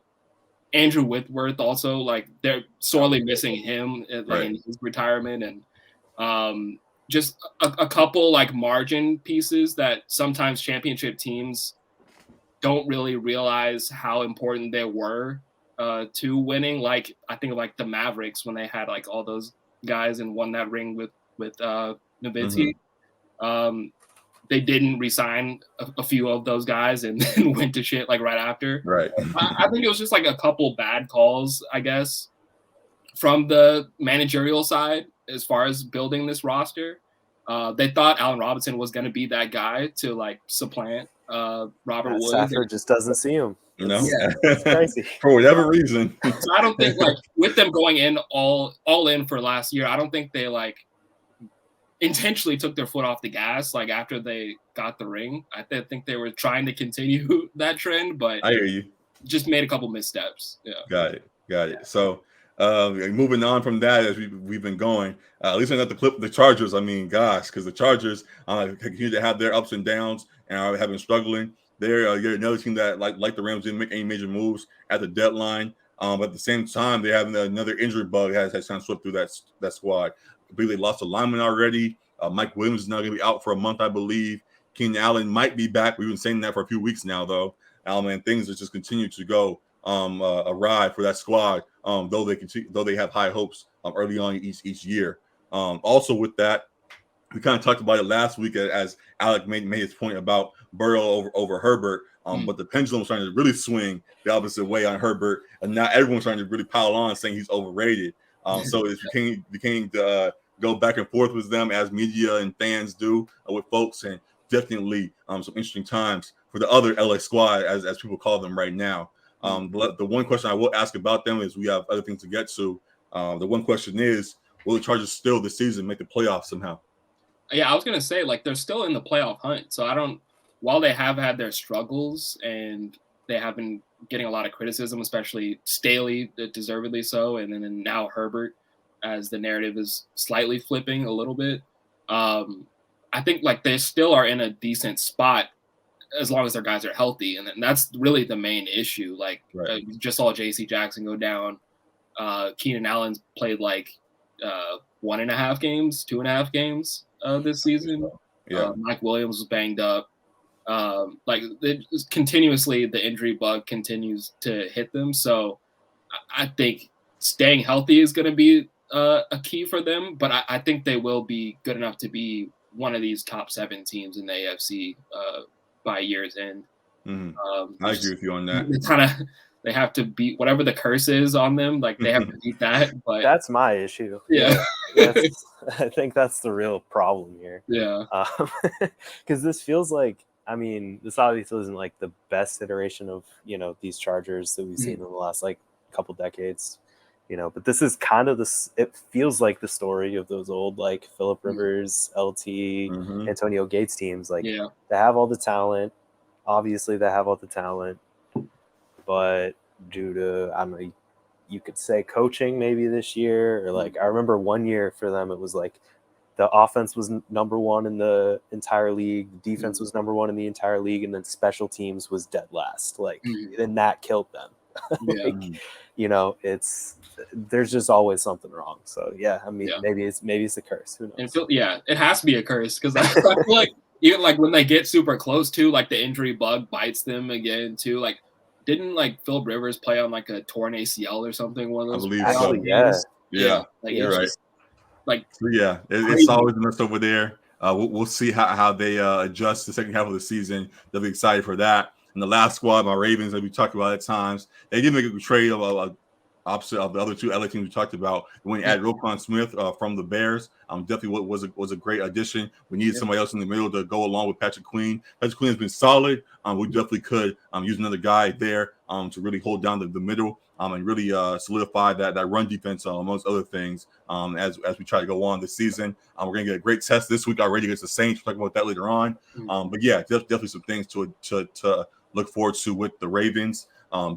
Andrew Whitworth also, like they're sorely missing him in his retirement, and just a couple like margin pieces that sometimes championship teams don't really realize how important they were to winning. Like I think of like the Mavericks when they had like all those guys and won that ring with Nowitzki. They didn't resign a few of those guys and then went to shit like right after. Right. I think it was just like a couple bad calls, I guess, from the managerial side as far as building this roster. They thought Allen Robinson was going to be that guy to like supplant Robert Woods. Stafford just doesn't see him. It's crazy for whatever reason. So I don't think like with them going in all in for last year, I don't think they like intentionally took their foot off the gas like after they got the ring. I think they were trying to continue that trend, but I hear you. Just made a couple missteps. Yeah. Got it. So moving on from that, as we've been going, at least I got to clip the Chargers. I mean, gosh, because the Chargers continue to have their ups and downs and have been struggling. They're another team that like the Rams didn't make any major moves at the deadline. But at the same time, they have another injury bug has kind of swept through that squad. I believe they lost a lineman already. Mike Williams is now going to be out for a month, I believe. Keenan Allen might be back. We've been saying that for a few weeks now, though. And things have just continued to go awry for that squad. Though they have high hopes early on each year. Also with that, we kind of talked about it last week as Alec made his point about Burrow over Herbert. But the pendulum was trying to really swing the opposite way on Herbert, and now everyone's trying to really pile on saying he's overrated. So it became go back and forth with them as media and fans do with folks, and definitely some interesting times for the other LA squad, as people call them right now. The one question I will ask about them is we have other things to get to. The one question is, will the Chargers still this season make the playoffs somehow? Yeah, I was going to say, like, they're still in the playoff hunt. So while they have had their struggles and they have been getting a lot of criticism, especially Staley, deservedly so, and then now Herbert, as the narrative is slightly flipping a little bit. I think like they still are in a decent spot as long as their guys are healthy, and that's really the main issue. Like you just saw J.C. Jackson go down. Keenan Allen's played like 1.5 games, 2.5 games this season. Mike Williams was banged up. Continuously the injury bug continues to hit them. So I think staying healthy is going to be a key for them, but I think they will be good enough to be one of these top 7 teams in the AFC by year's end. I agree with you on that. They have to beat whatever the curse is on them. Like they have to beat that. But that's my issue. Yeah. I think that's the real problem here. Yeah. Because this feels like, I mean, this obviously isn't like the best iteration of, these Chargers that we've seen in the last like couple decades, but this is kind of it feels like the story of those old like Phillip Rivers, LT, Antonio Gates teams. Like they have all the talent. Obviously they have all the talent, but due to, I don't know, you could say coaching maybe this year, or like I remember one year for them, it was like the offense was number 1 in the entire league, the defense was number 1 in the entire league, and then special teams was dead last. Like, and that killed them. There's just always something wrong. So maybe it's a curse. Who knows? It has to be a curse, because I feel like even like when they get super close to, like the injury bug bites them again too. Like, didn't like Phillip Rivers play on like a torn ACL or something? One of those. I believe so. Yeah. Like, you're right. It's it's always a mess over there. We'll see how they adjust the second half of the season. They'll be excited for that. And the last squad, my Ravens, that we talked about at times, they did make a trade of opposite of the other two LA teams we talked about. When you add Roquan Smith from the Bears, definitely was a great addition. We needed somebody else in the middle to go along with Patrick Queen. Patrick Queen has been solid. We definitely could use another guy there to really hold down the middle and really solidify that run defense amongst other things as we try to go on this season. We're going to get a great test this week already against the Saints. We'll talk about that later on. But yeah, definitely some things to look forward to with the Ravens.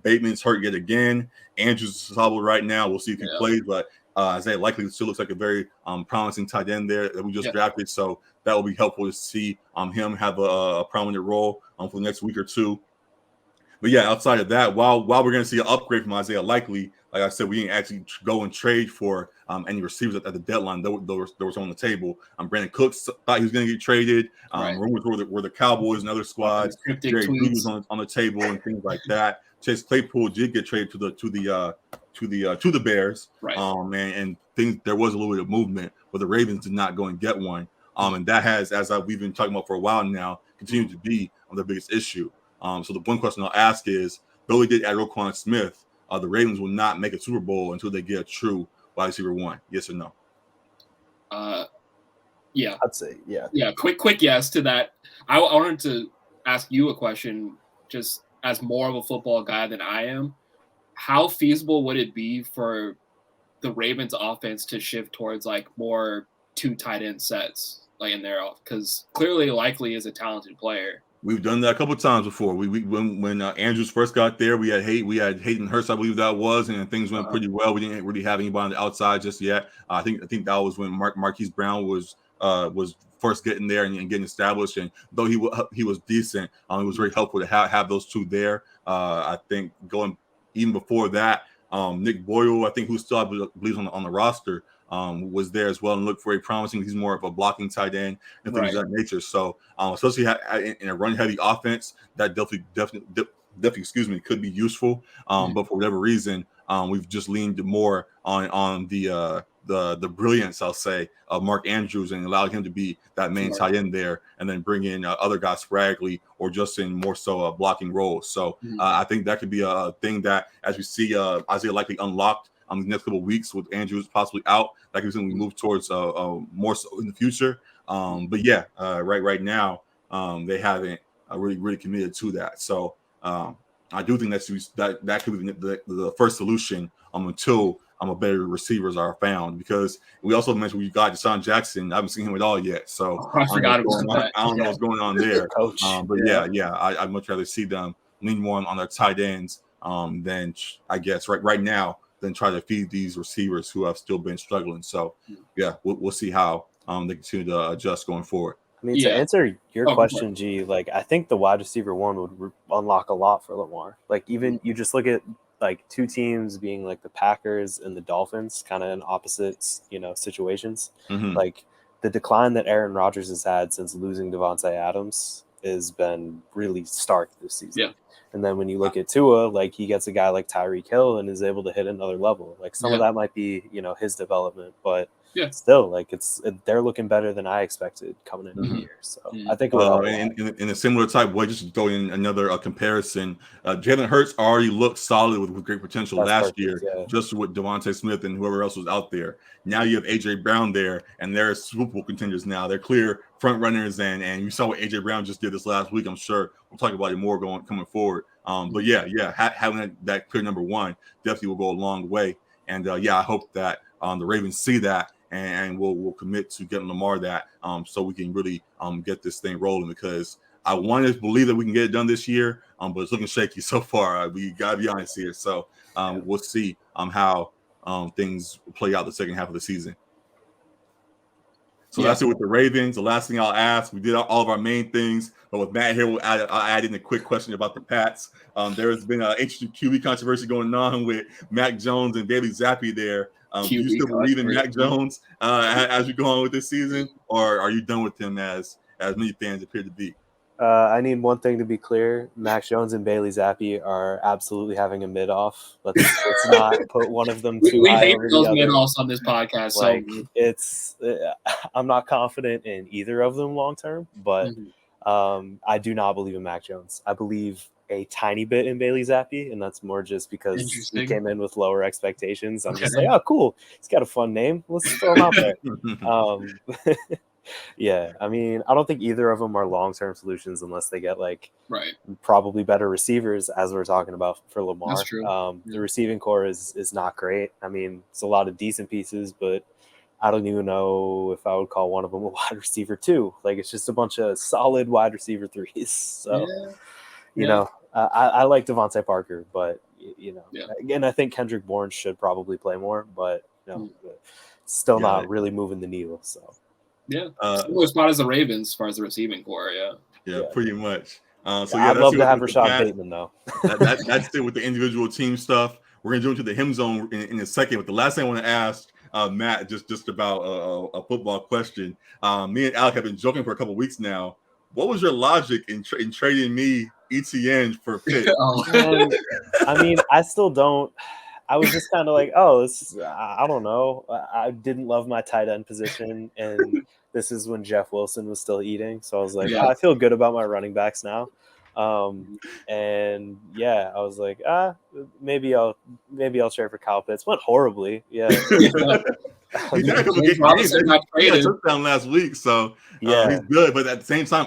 Bateman's hurt yet again. Andrews is hobbled right now. We'll see if he plays, but Isaiah likely still looks like a very promising tight end there that we just drafted. So that will be helpful to see him have a prominent role for the next week or two. But yeah, outside of that, while we're going to see an upgrade from Isaiah likely, like I said, we didn't actually go and trade for any receivers at the deadline. There was on the table. Brandon Cooks thought he was going to get traded. Rumors were the Cowboys and other squads. Jerry Jeudy was on the table and things like that. Chase Claypool did get traded to the Bears. Right. And things, there was a little bit of movement, but the Ravens did not go and get one. And that has, we've been talking about for a while now, continued to be the biggest issue. So the one question I'll ask is, though we did add Roquan Smith, the Ravens will not make a Super Bowl until they get a true wide receiver one. Yes or no? Yeah. I'd say yeah. Yeah, quick yes to that. I wanted to ask you a question, just as more of a football guy than I am. How feasible would it be for the Ravens offense to shift towards like more 2 tight end sets like in there? Because clearly Likely is a talented player. We've done that a couple of times before. When Andrews first got there, we had Hayden Hurst, I believe that was, and things went pretty well. We didn't really have anybody on the outside just yet. I think that was when Marquise Brown was first getting there and getting established. And though he was decent, it was very helpful to have those 2 there. I think going even before that, Nick Boyle, I think, who still I believe on the roster, was there as well and looked very promising. He's more of a blocking tight end and things of that nature. So, especially in a run-heavy offense, that definitely could be useful. But for whatever reason, we've just leaned more on the brilliance, I'll say, of Mark Andrews and allowed him to be that main tight end there, and then bring in other guys sporadically or just in more so blocking roles. So I think that could be a thing that, as we see Isaiah likely unlocked the next couple of weeks with Andrews possibly out, that could be something we move towards more so in the future. But yeah, right now they haven't really committed to that. So I do think that could be the first solution until better receivers are found, because we also mentioned we got Deshaun Jackson. I haven't seen him at all yet, so I forgot about that. I don't know what's going on there. Coach. But I'd much rather see them lean more on their tight ends than, I guess, right now, than try to feed these receivers who have still been struggling. So yeah, we'll see how they continue to adjust going forward. I mean, to answer your question, G, like I think the wide receiver one would unlock a lot for Lamar. Like even you just look at like 2 teams being like the Packers and the Dolphins, kind of in opposite, situations. Like the decline that Aaron Rodgers has had since losing Devontae Adams has been really stark this season. Yeah. And then when you look at Tua, like he gets a guy like Tyreek Hill and is able to hit another level. Like some of that might be, his development, but still, like they're looking better than I expected coming into the year. So I think in a similar type way, just throwing another comparison, Jalen Hurts already looked solid with great potential last year, just with Devontae Smith and whoever else was out there. Now you have AJ Brown there, and they're Super Bowl contenders now. They're clear front runners, and you saw what AJ Brown just did this last week. I'm sure we'll talk about it more coming forward. But having that clear number one definitely will go a long way. And I hope that the Ravens see that and we'll commit to getting Lamar that so we can really get this thing rolling, because I want to believe that we can get it done this year, but it's looking shaky so far. We gotta be honest here. So we'll see how things play out the second half of the season. So that's it with the Ravens. The last thing I'll ask, we did all of our main things, but with Matt here, I'll add in a quick question about the Pats. There has been an interesting QB controversy going on with Mac Jones and Bailey Zappi there. Do you still believe in Mac Jones as you go on with this season, or are you done with him as many fans appear to be? I need one thing to be clear. Mac Jones and Bailey Zappi are absolutely having a mid-off. Let's not put one of them too high over the other. We hate those mid-offs on this podcast. Like, I'm not confident in either of them long-term, but I do not believe in Mac Jones. I believe a tiny bit in Bailey Zappi, and that's more just because he came in with lower expectations. I'm just like, oh, cool. He's got a fun name. Let's throw him out there. Yeah, I mean, I don't think either of them are long-term solutions unless they get probably better receivers, as we're talking about for Lamar. That's true. The receiving core is not great. I mean, it's a lot of decent pieces, but I don't even know if I would call one of them a wide receiver 2. Like, it's just a bunch of solid wide receiver 3s. So, you know, I like Devontae Parker, but, again, I think Kendrick Bourne should probably play more, but still not really moving the needle. So yeah, similar spot as the Ravens as far as the receiving core. Yeah, pretty much. I'd love to have Rashad Bateman though. That's it with the individual team stuff. We're gonna jump into the him zone in a second. But the last thing I want to ask Matt just about a football question. Me and Alec have been joking for a couple of weeks now. What was your logic in trading me Etienne for Pitt? I mean, I still don't. I was just kind of like, I don't know. I didn't love my tight end position, and this is when Jeff Wilson was still eating. So I was like, I feel good about my running backs now. And I was like, maybe I'll trade for Kyle Pitts. Went horribly. Yeah. He had a couple games. He had a touchdown last week, so he's good. But at the same time,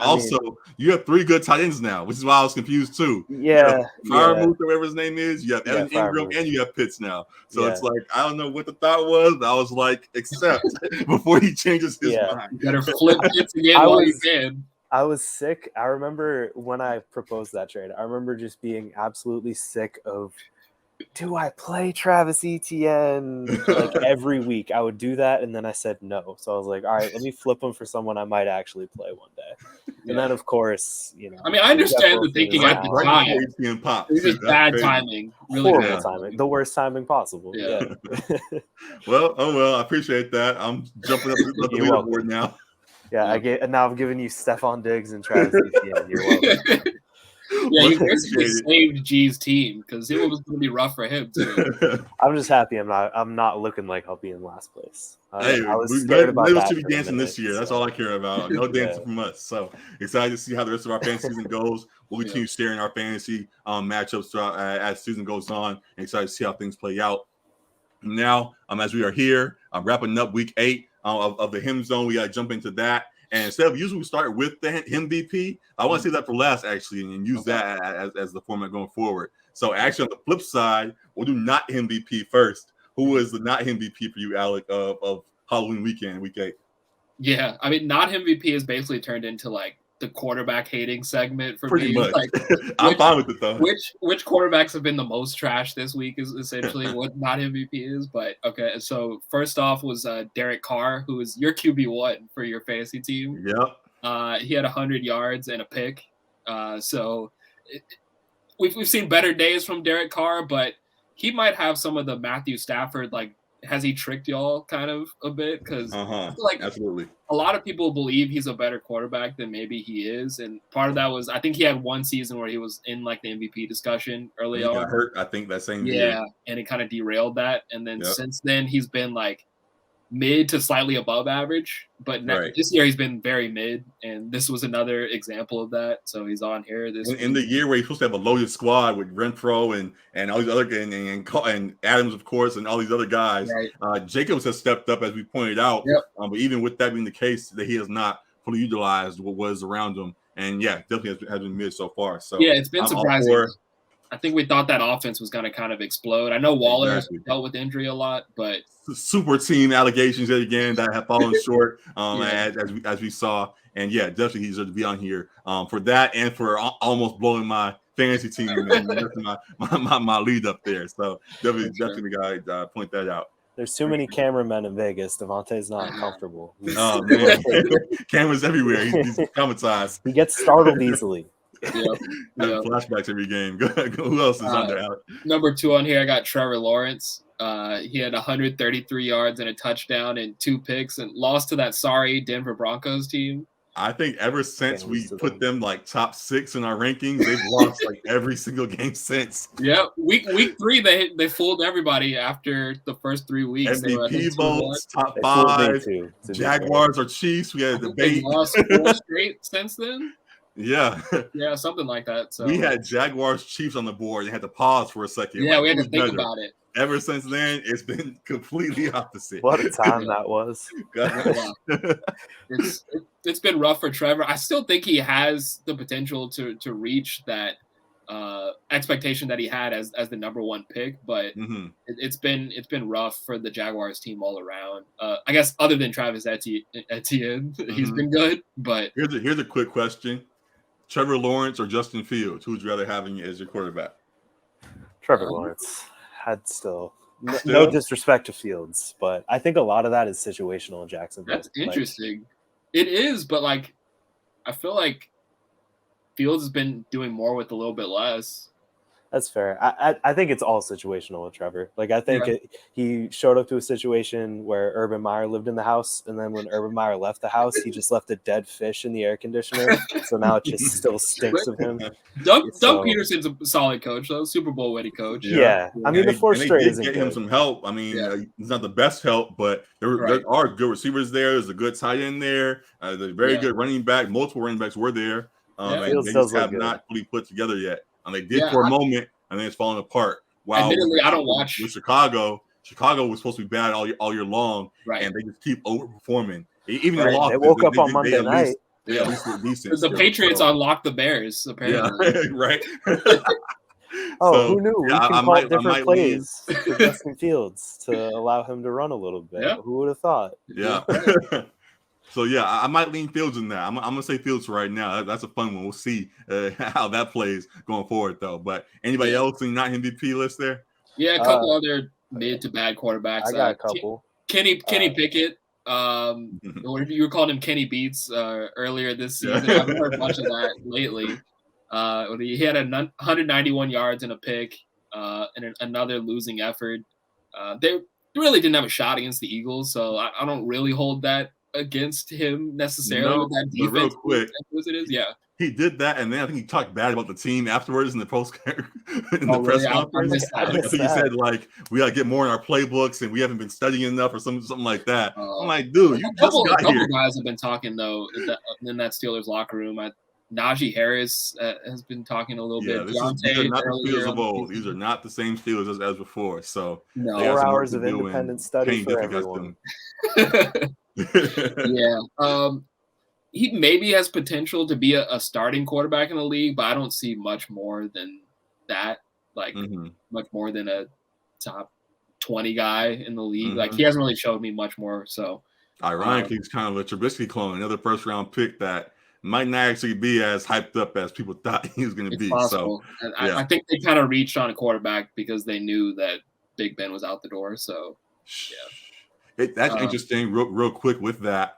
you have 3 good tight ends now, which is why I was confused too. Firemuth, whatever his name is. You have Evan Ingram, and you have Pitts now. So it's like, I don't know what the thought was, but I was like, accept before he changes his mind. You better flip Pitts again while you can. I was sick. I remember when I proposed that trade, I remember just being absolutely sick of, do I play Travis Etienne? Like every week I would do that. And then I said no. So I was like, all right, let me flip him for someone I might actually play one day. And then, of course, I mean, I understand the thinking at the time. It's just bad timing. Really horrible timing. The worst timing possible. Yeah. Well, I appreciate that. I'm jumping up the leaderboard now. Yeah, and now I've given you Stephon Diggs and Travis Etienne. You're welcome. You basically saved G's team because it was going to be rough for him too. I'm just happy I'm not looking like I'll be in last place. Hey, I was scared about that. Should be dancing this year. That's all I care about. No dancing from us. So excited to see how the rest of our fantasy season goes. We'll continue sharing our fantasy matchups throughout as season goes on. And excited to see how things play out. Now, as we are here, wrapping up week 8 of the him zone, we got to jump into that. And instead of usually we start with the MVP, I want to save that for last actually, and use that as the format going forward. So actually on the flip side, we'll do not MVP first. Who was the not MVP for you, Alec, of Halloween weekend, week 8? Yeah, I mean, not MVP has basically turned into like the quarterback hating segment for pretty me. Much. Like, I'm fine with it though. Which quarterbacks have been the most trash this week is essentially what not MVP is. But okay, so first off was Derek Carr, who is your QB1 for your fantasy team. Yep. He had 100 yards and a pick. We've seen better days from Derek Carr, but he might have some of the Matthew Stafford, like, has he tricked y'all kind of a bit? Because like absolutely a lot of people believe he's a better quarterback than maybe he is. And part of that was, I think he had one season where he was in like the MVP discussion early on. He got hurt, I think, that same year. Yeah, and it kind of derailed that. And then since then, he's been like mid to slightly above average. But this year he's been very mid. And this was another example of that. So he's on here. In the year where he's supposed to have a loaded squad with Renfro and all these other and Adams, of course, and all these other guys. Right. Jacobs has stepped up, as we pointed out. Yep. But even with that being the case, that he has not fully utilized what was around him. And definitely has been mid so far. So it's been surprising. I think we thought that offense was going to kind of explode. I know Waller dealt with injury a lot, but super team allegations yet again that have fallen short as we saw. And definitely he deserves to be on here for that and for almost blowing my fantasy team and my lead up there. So definitely got to point that out. There's too many cameramen in Vegas. Devontae's not comfortable. Oh man, cameras everywhere. He's traumatized. He gets startled easily. Flashbacks every game. Who else is on there, Alex? Number 2 on here, I got Trevor Lawrence. He had 133 yards and a touchdown and 2 picks and lost to that sorry Denver Broncos team. I think ever since we put them like top 6 in our rankings, they've lost like every single game since. Yeah, week 3 they fooled everybody after the first 3 weeks. MVP votes, top 5. Jaguars or Chiefs. We had a debate. They lost 4 straight since then. Yeah, something like that. So we had Jaguars Chiefs on the board and had to pause for a second. Yeah, we had to think about it. Ever since then, it's been completely opposite. What a time that was. It's been rough for Trevor. I still think he has the potential to reach that expectation that he had as the number 1 pick, but it's been rough for the Jaguars team all around. I guess other than Travis Etienne, he's been good. But here's a quick question: Trevor Lawrence or Justin Fields? Who would you rather have as your quarterback? Trevor Lawrence. I'd still No disrespect to Fields, but I think a lot of that is situational in Jacksonville. That's interesting. It is, but like, I feel like Fields has been doing more with a little bit less. That's fair. I think it's all situational with Trevor. Like, I think he showed up to a situation where Urban Meyer lived in the house, and then when Urban Meyer left the house, he just left a dead fish in the air conditioner. So now it just still stinks of him. Doug Peterson's a solid coach, though. Super Bowl winning coach. Yeah. I mean, the 4 straight isn't get good. him some help. I mean, he's not the best help, but there are good receivers there. There's a good tight end there. There's a very good running back. Multiple running backs were there. And they just have not fully put together yet. And they did for a moment, and then it's falling apart. Wow. Admittedly, I don't watch. With Chicago was supposed to be bad all year long, and they just keep overperforming. Even the losses, they woke up on Monday night. They at least look decent. The Patriots unlocked the Bears, apparently. Yeah, right. Who knew? We can call different plays for Justin Fields to allow him to run a little bit. Yeah. Who would have thought? Yeah. So, I might lean Fields in that. I'm going to say Fields right now. That's a fun one. We'll see how that plays going forward, though. But anybody else in not MVP list there? Yeah, a couple other mid to bad quarterbacks. I got a couple. Kenny Pickett. You were calling him Kenny Beats earlier this season. I haven't heard much of that lately. He had 191 yards and a pick and another losing effort. They really didn't have a shot against the Eagles, so I don't really hold that against him necessarily. No, that defense, real quick, as it is, he did that, and then I think he talked bad about the team afterwards in the press conference. I think he said like, we gotta get more in our playbooks, and we haven't been studying enough, or something like that. I'm like, dude, a couple guys have been talking though in that Steelers locker room. Najee Harris has been talking a little bit. These are not the Steelers of old. These are not the same Steelers as before. So 4 hours of independent study for everyone. He maybe has potential to be a starting quarterback in the league, but I don't see much more than that. Like much more than a top 20 guy in the league. Like he hasn't really showed me much more. So ironically, he's kind of a Trubisky clone, another first round pick that might not actually be as hyped up as people thought he was going to be. Possible. So I think they kind of reached on a quarterback because they knew that Big Ben was out the door. So that's interesting. Real quick with that.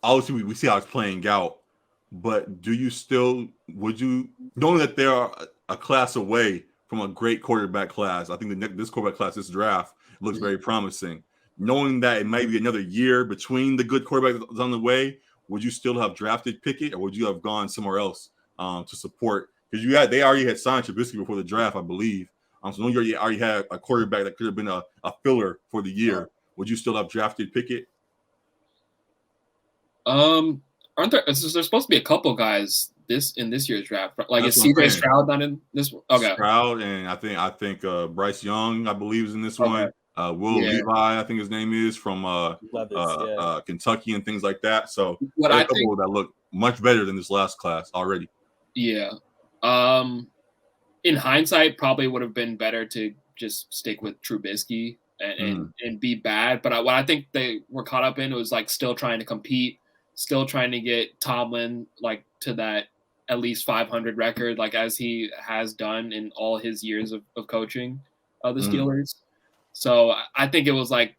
Obviously, we see how it's playing out, but would you, knowing that they are a class away from a great quarterback class, I think this quarterback class, this draft, looks very promising. Knowing that it might be another year between the good quarterback that's on the way, would you still have drafted Pickett, or would you have gone somewhere else to support? Because they already had signed Trubisky before the draft, I believe. So you already had a quarterback that could have been a filler for the year. Would you still have drafted Pickett? Aren't there? There's supposed to be a couple guys in this year's draft. Like, is CJ Stroud not in this one? Okay. Stroud, and I think Bryce Young, I believe, is in this one. Will Levi, I think his name is, from Kentucky and things like that. So what I think that look much better than this last class already. Yeah. In hindsight, probably would have been better to just stick with Trubisky and be bad. But what I think they were caught up in was like still trying to compete, still trying to get Tomlin like to that at least 500 record, like as he has done in all his years of coaching the Steelers. So I think it was like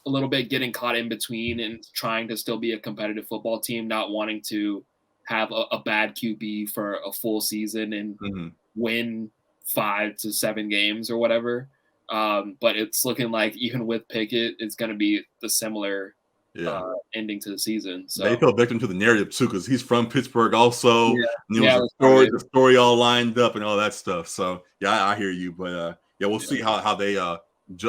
a little bit getting caught in between and trying to still be a competitive football team, not wanting to have a bad QB for a full season and win 5 to 7 games or whatever. But it's looking like even with Pickett, it's going to be the similar ending to the season. So they fell victim to the narrative too, because he's from Pittsburgh also. The story all lined up and all that stuff. So I hear you, but we'll see how they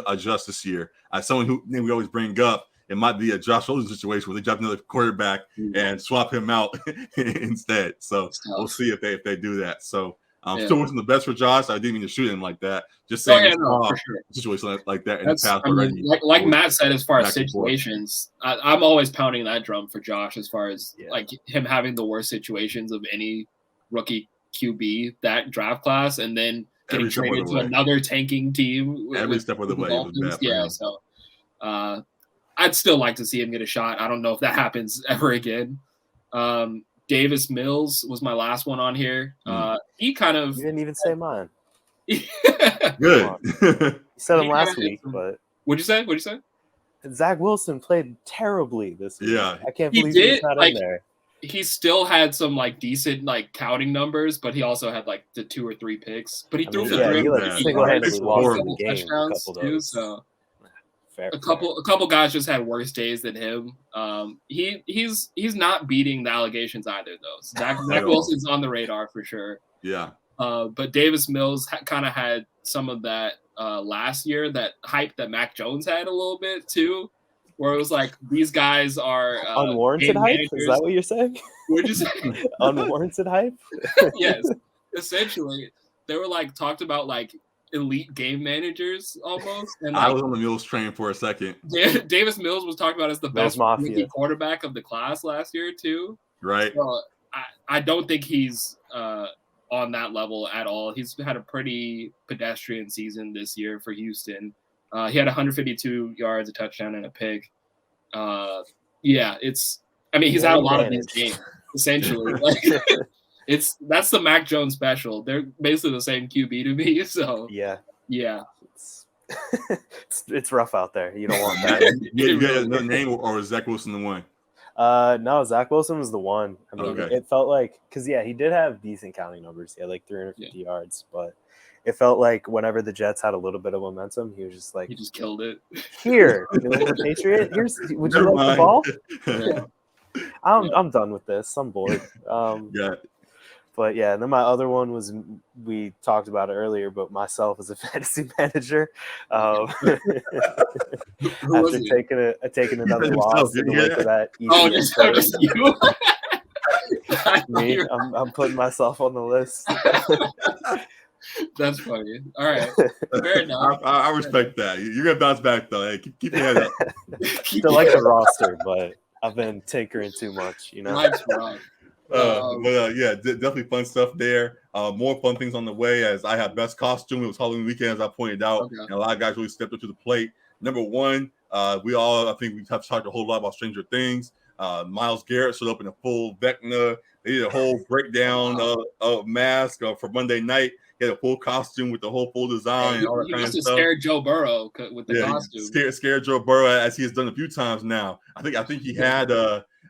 adjust this year. As someone who we always bring up, it might be a Josh Rosen situation where they drop another quarterback and swap him out instead. So we'll see if they do that. So I'm still wishing the best for Josh. I didn't mean to shoot him like that. Just saying, for sure. Situation like that in the past already. Like Matt said, as far as situations, I'm always pounding that drum for Josh as far as like him having the worst situations of any rookie QB that draft class, and then getting traded to another tanking team. Every step of the way. So I'd still like to see him get a shot. I don't know if that happens ever again. Davis Mills was my last one on here. He kind of... You didn't even say mine. Good. You said him last week, but what'd you say? Zach Wilson played terribly this week. Yeah. I can't believe he's not in there. He still had some like decent like counting numbers, but he also had like the 2 or 3 picks. But he threw for 300 single-handedly lost the game. Touchdowns too. So a couple guys just had worse days than him. He's not beating the allegations either though. Zach Wilson's on the radar for sure. Yeah. But Davis Mills kind of had some of that last year, that hype that Mac Jones had a little bit too, where it was like these guys are unwarranted hype. Managers. Is that what you're saying? What'd you say? Unwarranted hype? Yes, essentially they were like talked about like elite game managers almost. And like, I was on the Mills train for a second. Davis Mills was talked about as the best rookie quarterback of the class last year too. Right. So I don't think he's on that level at all. He's had a pretty pedestrian season this year for Houston. He had 152 yards, a touchdown, and a pick. He's had a lot of these games essentially. Like that's the Mac Jones special. They're basically the same QB to me. So yeah. It's rough out there. You don't want that. You got another name, or is Zach Wilson the one? No, Zach Wilson was the one. I mean, It felt like, because he did have decent counting numbers. He had like 350 yards, but it felt like whenever the Jets had a little bit of momentum, he was just like, he just killed it. Here, the Patriot. Would you like the ball? Yeah. I'm done with this. I'm bored. But yeah, and then my other one was, we talked about it earlier, but myself as a fantasy manager, after taking another loss in the wake of that. Just you. Me, I'm putting myself on the list. That's funny. All right, fair enough. I respect that. You're gonna bounce back though. Hey, keep your head up. Still like the roster, but I've been tinkering too much. Life's rough. Definitely fun stuff there. More fun things on the way, as I have best costume. It was Halloween weekend, as I pointed out, and a lot of guys really stepped up to the plate. Number one, I think we have talked a whole lot about Stranger Things. Myles Garrett showed up in a full Vecna. They did a whole breakdown of mask for Monday night. He had a full costume with the whole full design and all that kind of stuff. Scared Joe Burrow with the costume. Scared Joe Burrow, as he has done a few times now. I think he had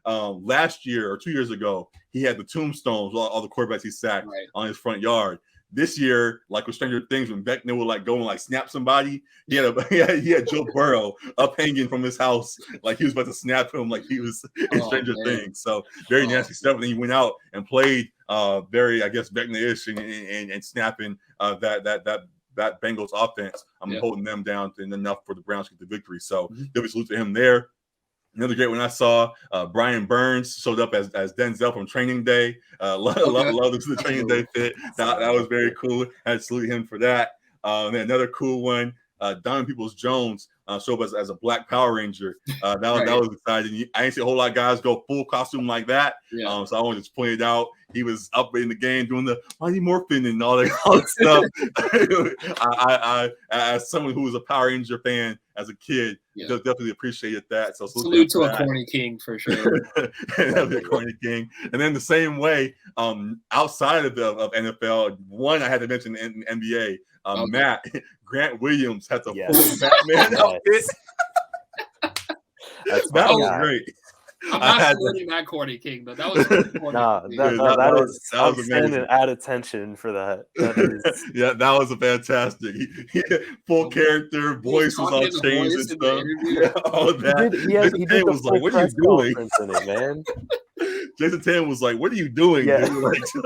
last year or 2 years ago, he had the tombstones, all the quarterbacks he sacked on his front yard. This year, like with Stranger Things, when Vecna would like go and like snap somebody, he had Joe Burrow up hanging from his house, like he was about to snap him, like he was in Stranger Things. So very nasty stuff. And then he went out and played very, I guess, Vecna-ish and snapping that Bengals offense. I'm holding them down to enough for the Browns to get the victory. So definitely salute to him there. Another great one I saw, Brian Burns showed up as Denzel from Training Day. Love the Training Day fit. That was very cool. I had to salute him for that. And then another cool one, Donovan Peoples-Jones showed up as a Black Power Ranger. That was exciting. I ain't seen a whole lot of guys go full costume like that. So I wanted to just point it out. He was up in the game doing the Mighty Morphin and all that stuff. I as someone who was a Power Ranger fan as a kid, definitely appreciated that. So salute to a corny king for sure. Definitely a corny king. And then the same way, outside of NFL, one I had to mention in NBA, Matt Grant Williams had the full Batman outfit. That was great. I'm not saluting that corny king, but that was I'm standing at attention for that. That was a fantastic. He full character, voice was all changed and stuff. All of that. Jason Tatum was like, "What are you doing?" Man. Jason Tatum was like, "What are you doing?" Dude?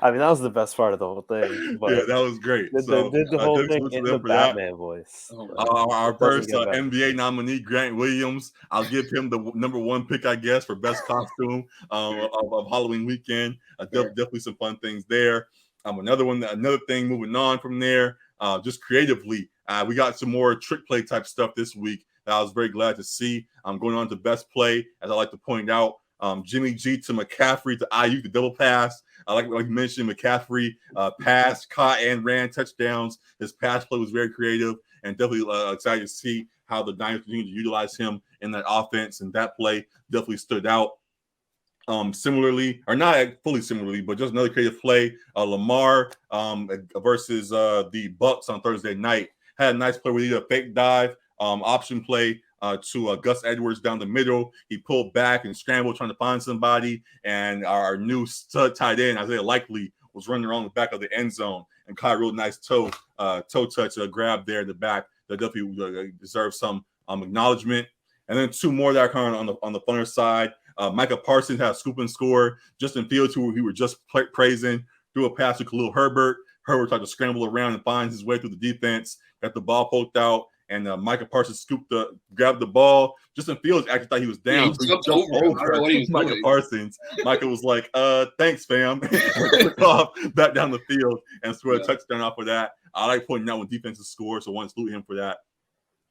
I mean, that was the best part of the whole thing. But that was great. Did the whole thing in the Batman voice. Our first NBA nominee, Grant Williams. I'll give him the number one pick, I guess, for best costume of Halloween weekend. Definitely some fun things there. Another thing moving on from there, just creatively, we got some more trick play type stuff this week that I was very glad to see. I'm going on to best play, as I like to point out. Jimmy G to McCaffrey to IU, the double pass. Like you mentioned, McCaffrey passed, caught, and ran touchdowns. His pass play was very creative, and definitely excited to see how the Niners continue to utilize him in that offense. And that play definitely stood out. similarly, or not fully similarly, but just another creative play. Lamar versus the Bucks on Thursday night had a nice play where he did a fake dive, option play to Gus Edwards down the middle. He pulled back and scrambled trying to find somebody, and our new stud tight end Isaiah Likely was running around the back of the end zone, and caught a real nice toe touch grab there in the back that definitely deserves some acknowledgement. And then two more that are kind of on the funner side. Micah Parsons had a scoop and score. Justin Fields, who we were just praising, threw a pass to Khalil Herbert. Herbert tried to scramble around and find his way through the defense, got the ball poked out, and Micah Parsons grabbed the ball. Justin Fields actually thought he was down. Yeah, he jumped over Micah Parsons. Micah was like, thanks, fam. Took off back down the field and scored a touchdown off of that. I like pointing out when defenses score, so I want to salute him for that.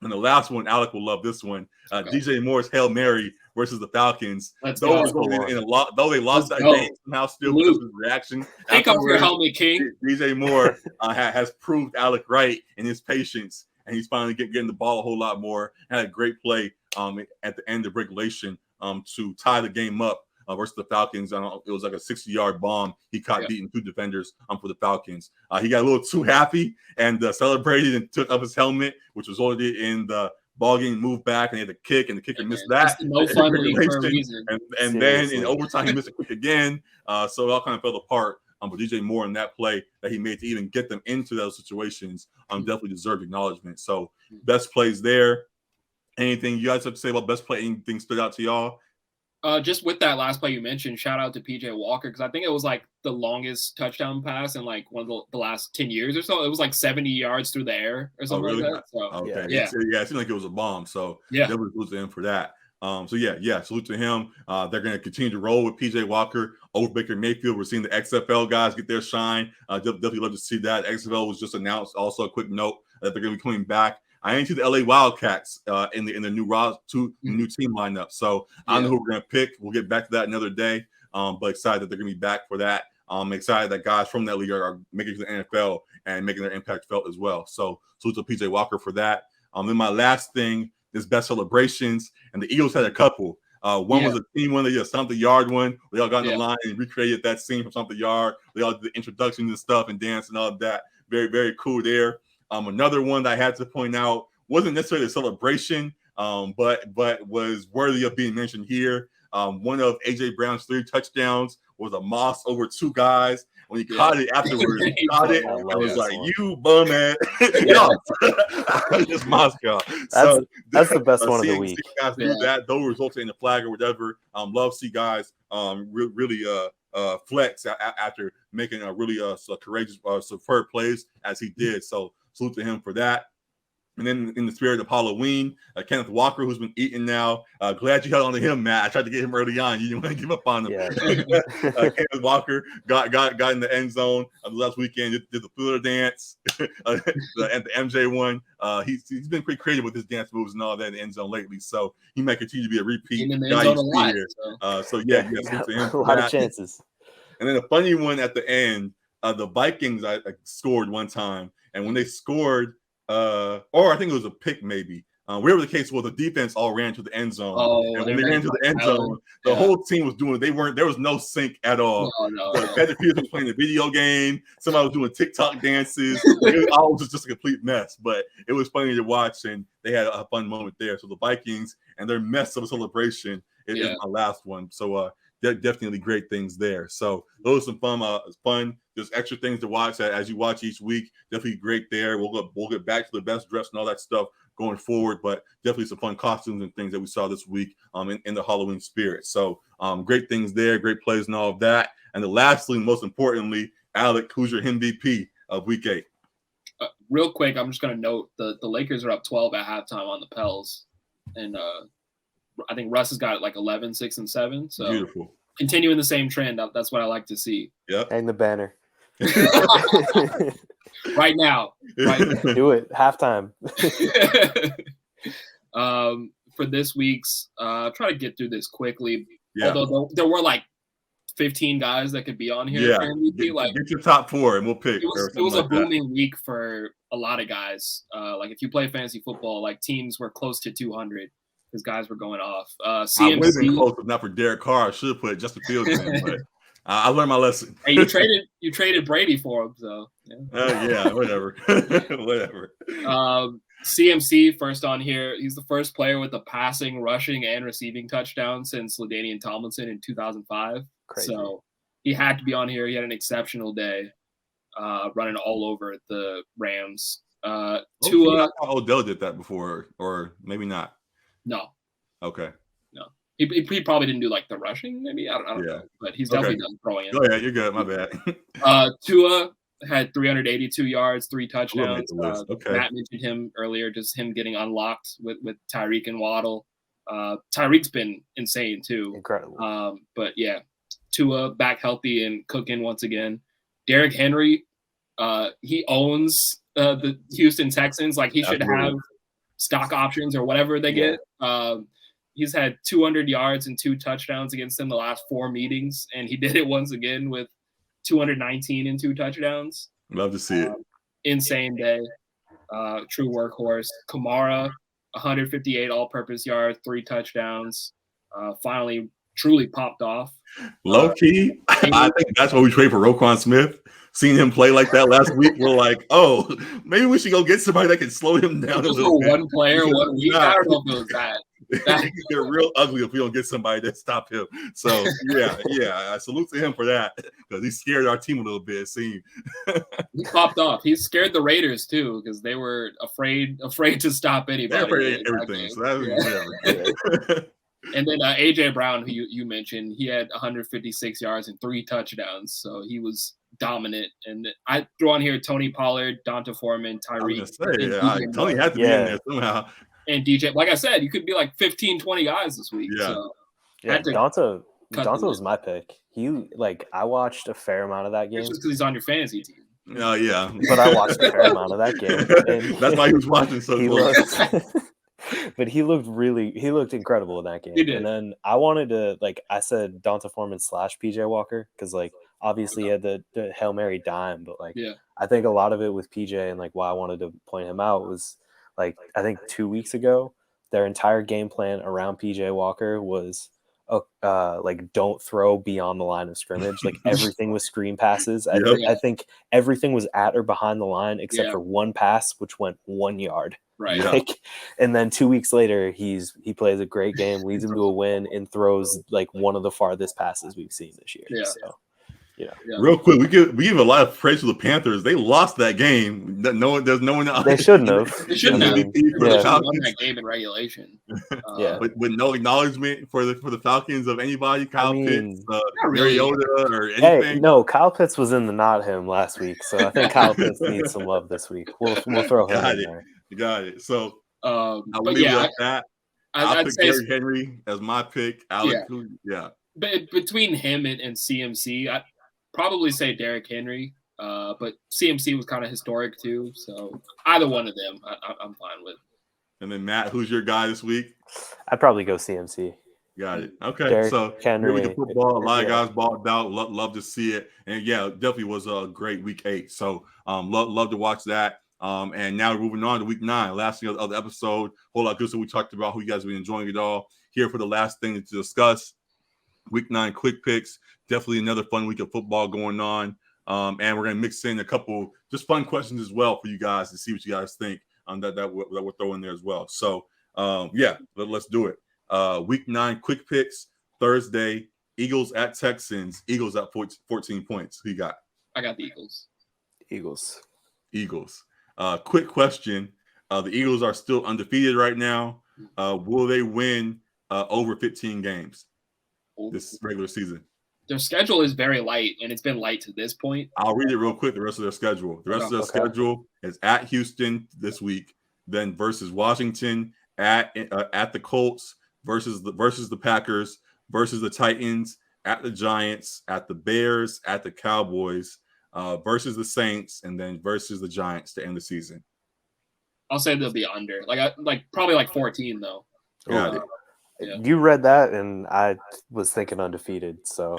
And the last one, Alec will love this one. DJ Moore's Hail Mary versus the Falcons. Though they lost that game somehow, still because of his reaction. Take off your helmet, King. DJ Moore has proved Alec right in his patience, and he's finally getting the ball a whole lot more. Had a great play at the end of regulation to tie the game up versus the Falcons. It was like a 60-yard bomb. He caught beating two defenders for the Falcons. He got a little too happy and celebrated and took off his helmet, which was already in the ball game, moved back, and he had to kick, and the kicker missed that. No fun league for a reason. And then in overtime, he missed a kick again. So it all kind of fell apart. But DJ Moore in that play that he made to even get them into those situations definitely deserved acknowledgement. So best plays there. Anything you guys have to say about best play? Anything stood out to y'all? Just with that last play you mentioned, shout out to PJ Walker, because I think it was like the longest touchdown pass in like one of the last 10 years or so. It was like 70 yards through the air or something like that. So, okay. Yeah, it seemed like it was a bomb. So they would salute to him for that. Salute to him. They're going to continue to roll with PJ Walker over Baker Mayfield. We're seeing the XFL guys get their shine. Definitely love to see that. XFL was just announced. Also, a quick note that they're going to be coming back. I ain't see the LA Wildcats in the new team lineup. So I don't know who we're going to pick. We'll get back to that another day. But excited that they're going to be back for that. I'm excited that guys from that league are making it to the NFL and making their impact felt as well. So salute to PJ Walker for that. Then my last thing is best celebrations, and the Eagles had a couple. One was a team one, they stomped the yard one. They all got in the line and recreated that scene from Stomp the Yard. They all did the introduction and stuff and dance and all of that. Very, very cool there. Another one that I had to point out wasn't necessarily a celebration, but was worthy of being mentioned here. One of A.J. Brown's 3 touchdowns was a moss over 2 guys. When he caught it afterwards, he caught it. I was like, "You bum ass!" It's Moscow. That's the best one of the week. Guys do that, though, resulting in a flag or whatever. Love to see guys really flex after making a really courageous, superb plays as he did. So salute to him for that. And then in the spirit of Halloween, Kenneth Walker, who's been eating now. Glad you held on to him, Matt. I tried to get him early on. You didn't want to give up on him. Yeah. Kenneth Walker got in the end zone last weekend. Did the Thriller dance and the MJ one. He's been pretty creative with his dance moves and all that in the end zone lately. So he might continue to be a repeat guy here. So a lot of chances. And then a funny one at the end. The Vikings I scored one time, and when they scored. Or I think it was a pick, maybe. Whatever the case was, the defense all ran to the end zone. And when they ran to the end zone, the whole team was doing it. There was no sync at all. No. Patrick Peterson was playing a video game. Somebody was doing TikTok dances. It was just a complete mess, but it was funny to watch, and they had a fun moment there. So the Vikings and their mess of a celebration is my last one. So definitely great things there. So those are some fun, just extra things to watch as you watch each week. Definitely great there. We'll get back to the best dress and all that stuff going forward, but definitely some fun costumes and things that we saw this week in the Halloween spirit. So great things there, great plays and all of that. And then lastly, most importantly, Alec, who's your MVP of Week 8? Real quick, I'm just going to note the Lakers are up 12 at halftime on the Pels, and I think Russ has got like 11, 6, and 7. So beautiful. Continuing the same trend. That's what I like to see. Yep. Hang the banner. Right now. Do it. Halftime. For this week's, try to get through this quickly. Yeah. Although there were like 15 guys that could be on here. Yeah. Get your top 4 and we'll pick. It was a booming week for a lot of guys. Like if you play fantasy football, like teams were close to 200. because guys were going off. I would have been CMC. close, if not for Derek Carr. I should have put Justin Fields in, but I learned my lesson. Hey, you traded Brady for him, so yeah, whatever. Whatever. CMC first on here. He's the first player with a passing, rushing, and receiving touchdown since LaDainian Tomlinson in 2005. Crazy. So he had to be on here. He had an exceptional day, running all over the Rams. I Tua. thought Odell did that before, or maybe not. No. Okay. No. He probably didn't do like the rushing, maybe. I don't know. But he's definitely done throwing it. Go ahead, you're good. My bad. Tua had 382 yards, 3 touchdowns. Okay. Matt mentioned him earlier, just him getting unlocked with Tyreek and Waddle. Tyreek's been insane too. Incredible. But yeah, Tua back healthy and cooking once again. Derrick Henry, he owns the Houston Texans. Like he should have stock options or whatever they get. He's had 200 yards and 2 touchdowns against them the last 4 meetings, and he did it once again with 219 and 2 touchdowns. Love to see it. Insane day. True workhorse. Kamara, 158 all-purpose yards, 3 touchdowns. Finally, truly popped off. Low key, I think that's why we trade for Roquan Smith. Seeing him play like that last week, we're like, oh, maybe we should go get somebody that can slow him down a little bit. One player, 1 week. I don't know if it was that. They're real ugly if we don't get somebody to stop him. So yeah, I salute to him for that because he scared our team a little bit. It seemed he popped off. He scared the Raiders too because they were afraid to stop anybody. They're afraid of everything. So that was whatever. And then AJ Brown, who you mentioned, he had 156 yards and 3 touchdowns, so he was dominant. And I throw on here Tony Pollard, Donta Foreman, Tyreek. Tony had to be in there somehow. And DJ, like I said, you could be like 15, 20 guys this week. Yeah. So Donta was my pick. I watched a fair amount of that game. It's just because he's on your fantasy team. Oh, yeah. But I watched a fair amount of that game. That's why he was watching so close. But he looked incredible in that game. He did. And then I wanted to, I said Donta Foreman / PJ Walker because, obviously he had the Hail Mary dime. But, I think a lot of it with PJ and, why I wanted to point him out was, I think 2 weeks ago, their entire game plan around PJ Walker was, don't throw beyond the line of scrimmage. Everything was screen passes. I think everything was at or behind the line except for one pass, which went 1 yard. Right. And then 2 weeks later, he plays a great game, leads him to a win, and throws one of the farthest passes we've seen this year. Yeah. So, Real quick, we give a lot of praise to the Panthers. They lost that game. There's no one. They shouldn't have. They shouldn't have. Won that game in regulation. But with no acknowledgement for the Falcons of anybody, Kyle Pitts, Mariota, or anything. Hey, no, Kyle Pitts was in the not him last week, so I think Kyle Pitts needs some love this week. We'll throw him in there. You got it. So I'll leave it at that. I'll pick Derrick Henry as my pick. Alec, But between him and CMC, I'd probably say Derrick Henry. But CMC was kind of historic too. So either one of them, I'm fine with. And then Matt, who's your guy this week? I'd probably go CMC. Got it. Okay, Derrick so Henry, here we can football. A lot of guys balled out. Love to see it, and definitely was a great week 8. So love to watch that. And now we're moving on to week 9. Last thing of the episode, whole lot of good stuff we talked about. Who you guys have been enjoying it all. Here for the last thing to discuss. Week 9 quick picks. Definitely another fun week of football going on. And we're gonna mix in a couple just fun questions as well for you guys to see what you guys think. That we'll throw in there as well. So let's do it. Week 9 quick picks Thursday. Eagles at Texans. Eagles at 14 points. Who you got? I got the Eagles. Eagles. Quick question. The Eagles are still undefeated right now. Will they win over 15 games this regular season? Their schedule is very light, and it's been light to this point. I'll read it real quick, the rest of their schedule. The rest of their schedule is at Houston this week, then versus Washington, at the Colts, versus the Packers, versus the Titans, at the Giants, at the Bears, at the Cowboys, versus the Saints, and then versus the Giants to end the season. I'll say they'll be under, probably 14 though. Got it. Yeah. You read that, and I was thinking undefeated. So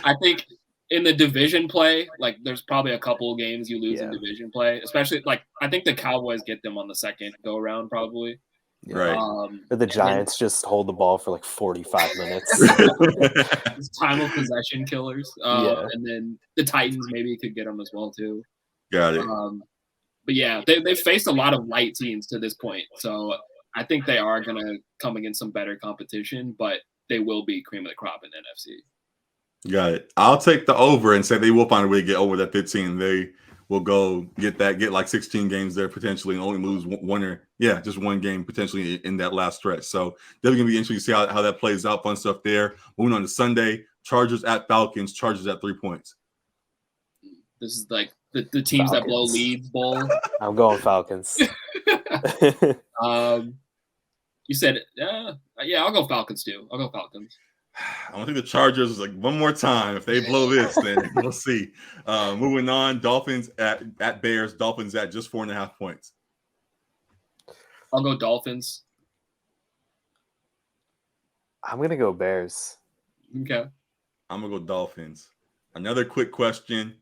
I think in the division play, like there's probably a couple of games you lose in division play, especially like I think the Cowboys get them on the second go around probably. Right. Or the Giants just hold the ball for like 45 minutes. It's time of possession killers. And then the Titans maybe could get them as well too. Got it. But yeah, they've faced a lot of light teams to this point. So I think they are going to come against some better competition, but they will be cream of the crop in the NFC. Got it. I'll take the over and say they will find a way to get over that 15. They will go get like 16 games there potentially and only lose just one game potentially in that last stretch. So definitely going to be interesting to see how that plays out. Fun stuff there. Moving on to Sunday, Chargers at Falcons, Chargers at 3 points. This is like the teams Falcons. That blow leads bowl. I'm going Falcons. You said, I'll go Falcons too. I'll go Falcons. I want to think the Chargers like one more time. If they blow this, then we'll see. Moving on, Dolphins at Bears. Dolphins at just 4.5 points. I'll go Dolphins. I'm gonna go Bears. Okay. I'm gonna go Dolphins. Another quick question: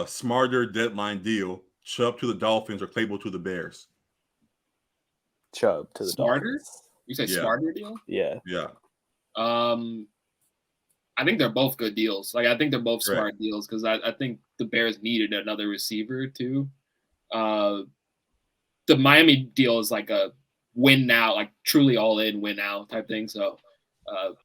smarter deadline deal: Chubb to the Dolphins or Claypool to the Bears? Chubb to the Dolphins. You say smarter deal? Yeah. Yeah. I think they're both good deals. Like I think they're both smart deals because I think the Bears needed another receiver too. The Miami deal is like a win now, like truly all in win now type thing. So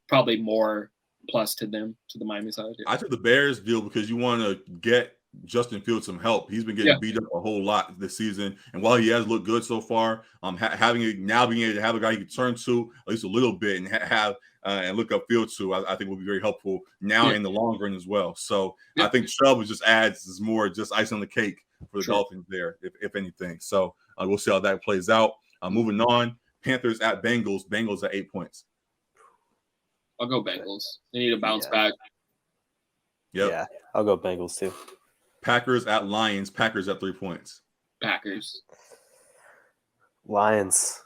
probably more plus to them, to the Miami side. I took the Bears deal because you want to get Justin Fields some help. He's been getting beat up a whole lot this season, and while he has looked good so far, being able to have a guy you can turn to at least a little bit and have and look up field to, I think will be very helpful now in the long run as well. So I think Chubb just adds more just icing on the cake for the Dolphins there, if anything. So we'll see how that plays out. Moving on, Panthers at Bengals. Bengals at 8 points. I'll go Bengals. They need to bounce back. Yep. Yeah, I'll go Bengals too. Packers at Lions. Packers at 3 points. Packers. Lions.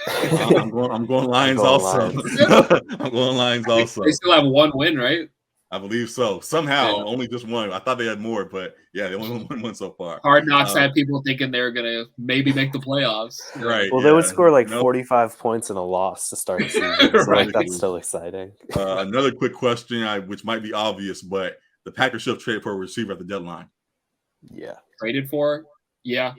I'm going Lions also. I'm going Lions also. They still have one win, right? I believe so. Somehow, only just one. I thought they had more, but yeah, they only won one so far. Hard Knocks had people thinking they were going to maybe make the playoffs. Right. Well, they would score like 45 points in a loss to start the season. So like, that's still exciting. Another quick question, which might be obvious, but the Packers should have traded for a receiver at the deadline. Yeah. Traded for? Yeah.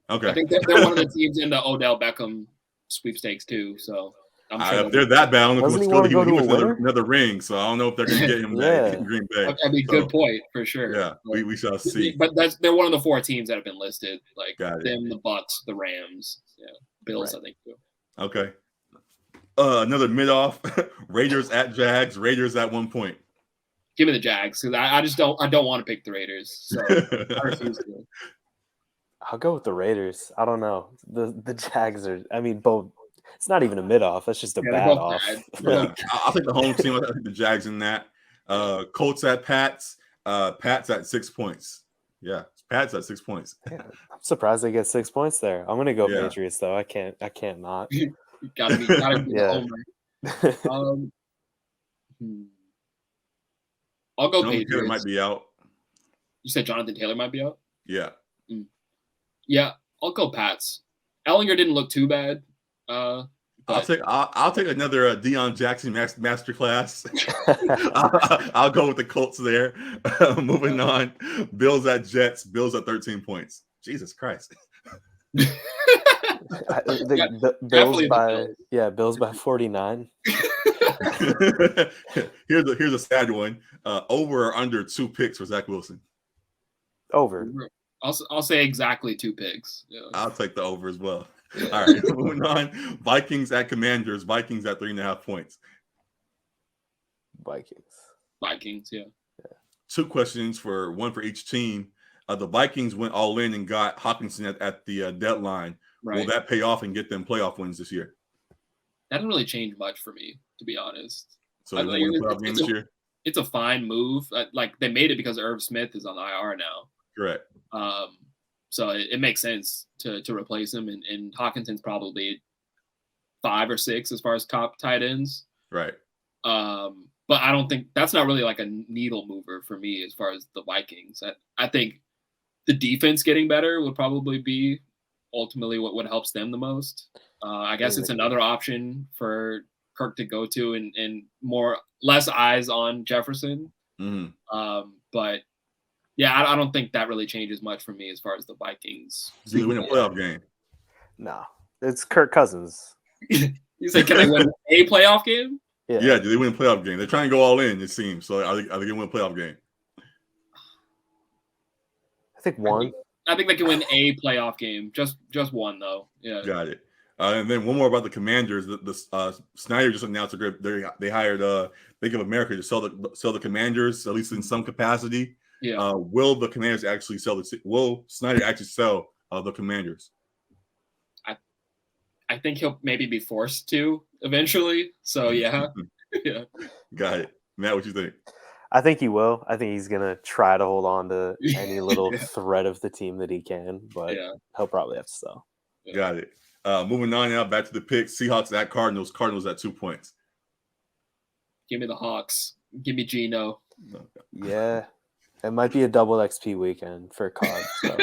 Okay. I think they're one of the teams in the Odell Beckham sweepstakes too. So I'm sure if they're that bad, I don't know if he wants another ring. So I don't know if they're going to get him back in Green Bay. I mean, good point for sure. Yeah, we shall see. But they're one of the 4 teams that have been listed. Like them, the Bucks, the Rams, Bills, I think too. Okay. Another mid-off. Raiders at Jags. Raiders at 1 point. Give me the Jags because I don't want to pick the Raiders. So I refuse to. I'll go with the Raiders. I don't know. The Jags are. I mean, both. It's not even a mid-off. That's just a bad off. Yeah, I'll take the home team. I think the Jags in that. Colts at Pats. Pats at 6 points. Yeah, Pats at 6 points. Yeah, I'm surprised they get 6 points there. I'm gonna go Patriots though. I can't not. gotta be the homer. I'll go Patriots. Taylor might be out. You said Jonathan Taylor might be out? Yeah. Yeah, I'll go Pats. Ellinger didn't look too bad. I'll take another Deion Jackson masterclass. I'll go with the Colts there. Moving on, Bills at Jets. Bills at 13 points. Jesus Christ. Bills by 49. Here's a sad one. Over or under 2 picks for Zach Wilson? Over. I'll say exactly 2 picks. Yeah. I'll take the over as well. All right, moving on. Vikings at Commanders. Vikings at 3.5 points. Vikings, yeah. 2 questions one for each team. The Vikings went all in and got Hawkinson at the deadline. Right. Will that pay off and get them playoff wins this year? That doesn't really change much for me, to be honest. So they win playoff games this year? It's a fine move. Like they made it because Irv Smith is on the IR now. Correct. So it makes sense to replace him, and Hawkinson's probably 5 or 6 as far as top tight ends. Right. But but I don't think that's not really like a needle mover for me as far as the Vikings. I think the defense getting better would probably be ultimately what helps them the most. I guess it's another option for Kirk to go to and less eyes on Jefferson. But yeah, I don't think that really changes much for me as far as the Vikings. Do they win a playoff game? No, it's Kirk Cousins. You say, can they win a playoff game? Yeah, do they win a playoff game? They're trying to go all in, it seems. So are they going to win a playoff game? I think one. I think they can win a playoff game. Just one, though. Yeah. Got it. And then one more about the Commanders. The Snyder just announced they hired Bank of America to sell the Commanders, at least in some capacity. Yeah. Will the Commanders actually will Snyder actually sell the Commanders? I think he'll maybe be forced to eventually. So yeah. Yeah. Got it. Matt, what you think? I think he will. I think he's gonna try to hold on to any little thread of the team that he can, but he'll probably have to sell. Yeah. Got it. Moving on now, back to the picks. Seahawks at Cardinals. Cardinals at 2 points. Give me the Hawks. Give me Geno. Yeah. It might be a double XP weekend for Card. So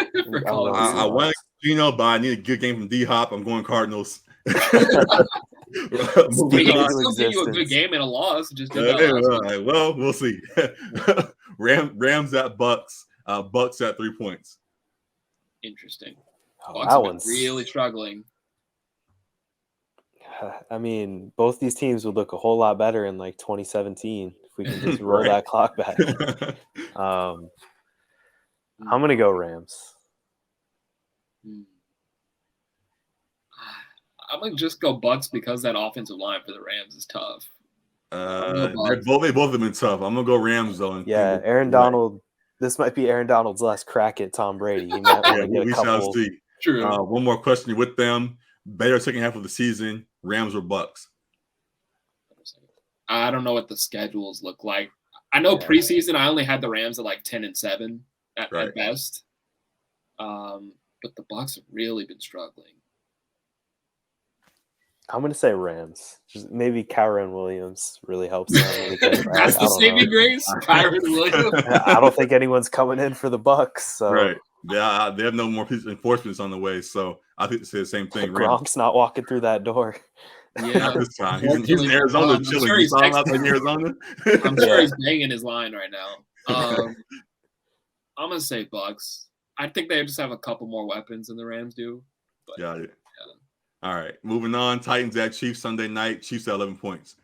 I want Geno, but I need a good game from D-Hop. I'm going Cardinals. He'll still give you a good game and a loss. Just well, we'll see. Rams at Bucks. Bucks at 3 points. Interesting. That one's really struggling. I mean, both these teams would look a whole lot better in like 2017 if we can just roll that clock back. I'm gonna go Rams. I'm gonna just go Bucks because that offensive line for the Rams is tough. They both have been tough. I'm gonna go Rams though. Yeah, Aaron Donald. This might be Aaron Donald's last crack at Tom Brady. He might want to get a couple. Shall see. True. One more question with them. Better second half of the season, Rams or Bucks? I don't know what the schedules look like. I know preseason I only had the Rams at like 10-7 at best. But the Bucks have really been struggling. I'm going to say Rams. Just maybe Kyron Williams really helps them. That's the saving grace, Kyron Williams. I don't think anyone's coming in for the Bucks. So. Right. Yeah, they have no more enforcements on the way, so I think it's the same thing. Gronk's not walking through that door. Yeah, not this time. He's in Arizona chilling. Sure he's out in Arizona. I'm sure he's banging his line right now. I'm gonna say Bucks. I think they just have a couple more weapons than the Rams do. But, got it. Yeah. All right, moving on. Titans at Chiefs Sunday night. Chiefs at 11 points.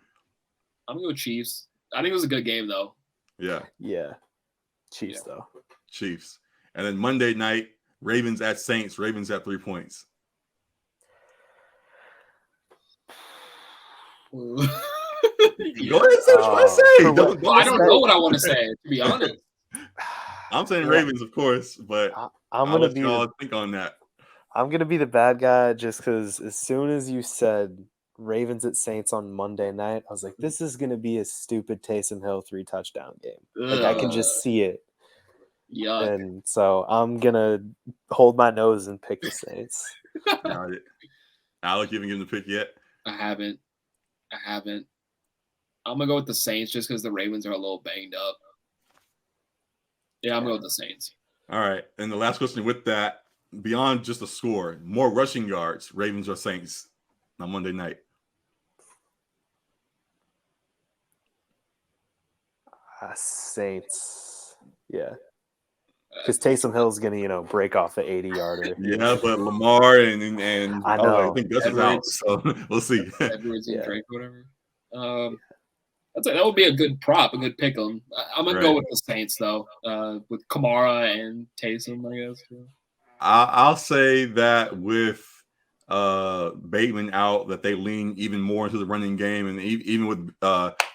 I'm gonna go Chiefs. I think it was a good game though. Yeah. Chiefs though. Chiefs. And then Monday night, Ravens at Saints. Ravens at 3 points. Go ahead and say what you say. I don't know what I want to say, to be honest. I'm saying Ravens, of course, but I'm gonna think on that. I'm gonna be the bad guy just because as soon as you said Ravens at Saints on Monday night, I was like, this is gonna be a stupid Taysom Hill 3-touchdown game. Like I can just see it. Yuck. And so I'm gonna hold my nose and pick the Saints. Got it. Alec, you haven't given the pick yet? I haven't. I'm gonna go with the Saints just because the Ravens are a little banged up. Yeah, I'm going with the Saints. All right. And the last question with that, beyond just the score, more rushing yards, Ravens or Saints on Monday night? Saints. Yeah. Because Taysom Hill's going to, break off the 80-yarder. Yeah, but Lamar and I know. I think Gus is out, so we'll see. Edwards and Drake, whatever. I'd say that would be a good prop, a good pick 'em. I'm gonna go with the Saints though, with Kamara and Taysom, I guess. I'll say that with Bateman out, that they lean even more into the running game, and even with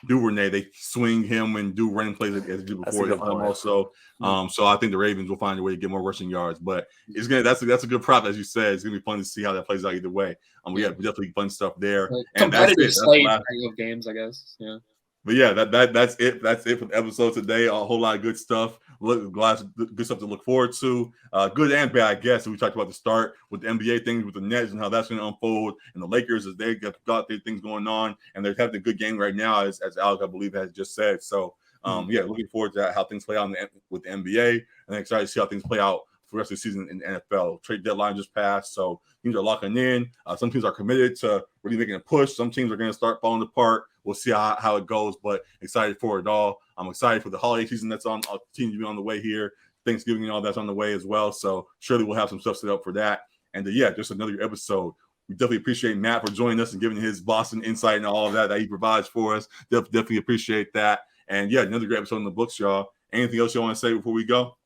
Duvernay, they swing him and do running plays as they did before. Also, so I think the Ravens will find a way to get more rushing yards. But that's a good prop, as you said. It's gonna be fun to see how that plays out either way. We have definitely fun stuff there. Competitive slate of games, I guess. Yeah. But yeah, that's it. That's it for the episode today. A whole lot of good stuff. Good stuff to look forward to. Good and bad, I guess. We talked about the start with the NBA things with the Nets and how that's going to unfold, and the Lakers as they got their things going on, and they're having a good game right now, as Alec, I believe, has just said. So, yeah, looking forward to how things play out with the NBA, and excited to see how things play out for the rest of the season in the NFL. Trade deadline just passed, so teams are locking in. Some teams are committed to really making a push. Some teams are going to start falling apart. We'll see how it goes, but excited for it all. I'm excited for the holiday season that's on. Continue to be on the way here. Thanksgiving and all that's on the way as well. So surely we'll have some stuff set up for that. And yeah, just another episode. We definitely appreciate Matt for joining us and giving his Boston insight and all of that he provides for us. Definitely appreciate that. And yeah, another great episode in the books, y'all. Anything else you want to say before we go?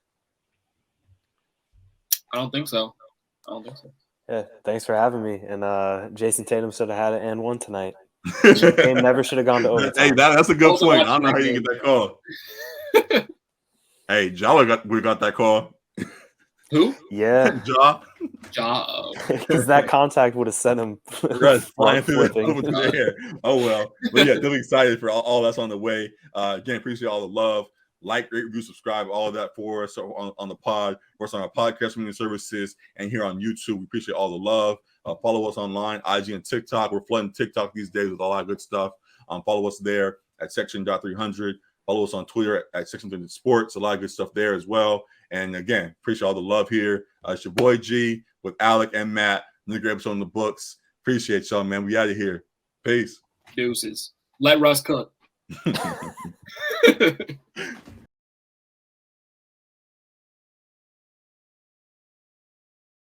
I don't think so. Yeah, thanks for having me. And Jason Tatum should have had an and one tonight. Game never should have gone to overtime. Hey, that's a good point. I don't know how you get that call. Hey, we got that call. Who? Yeah, Ja. Because that contact would have sent him flying through the air. Oh well, but yeah, definitely excited for all that's on the way. Again, appreciate all the love. Like, rate, review, subscribe, all of that for us on the pod, for us on our podcast streaming services, and here on YouTube. We appreciate all the love. Follow us online, IG and TikTok. We're flooding TikTok these days with a lot of good stuff. Follow us there at section.300. Follow us on Twitter at Section Sports. A lot of good stuff there as well. And again, appreciate all the love here. It's your boy G with Alec and Matt. Another great episode in the books. Appreciate y'all, man. We out of here. Peace. Deuces. Let Russ cook.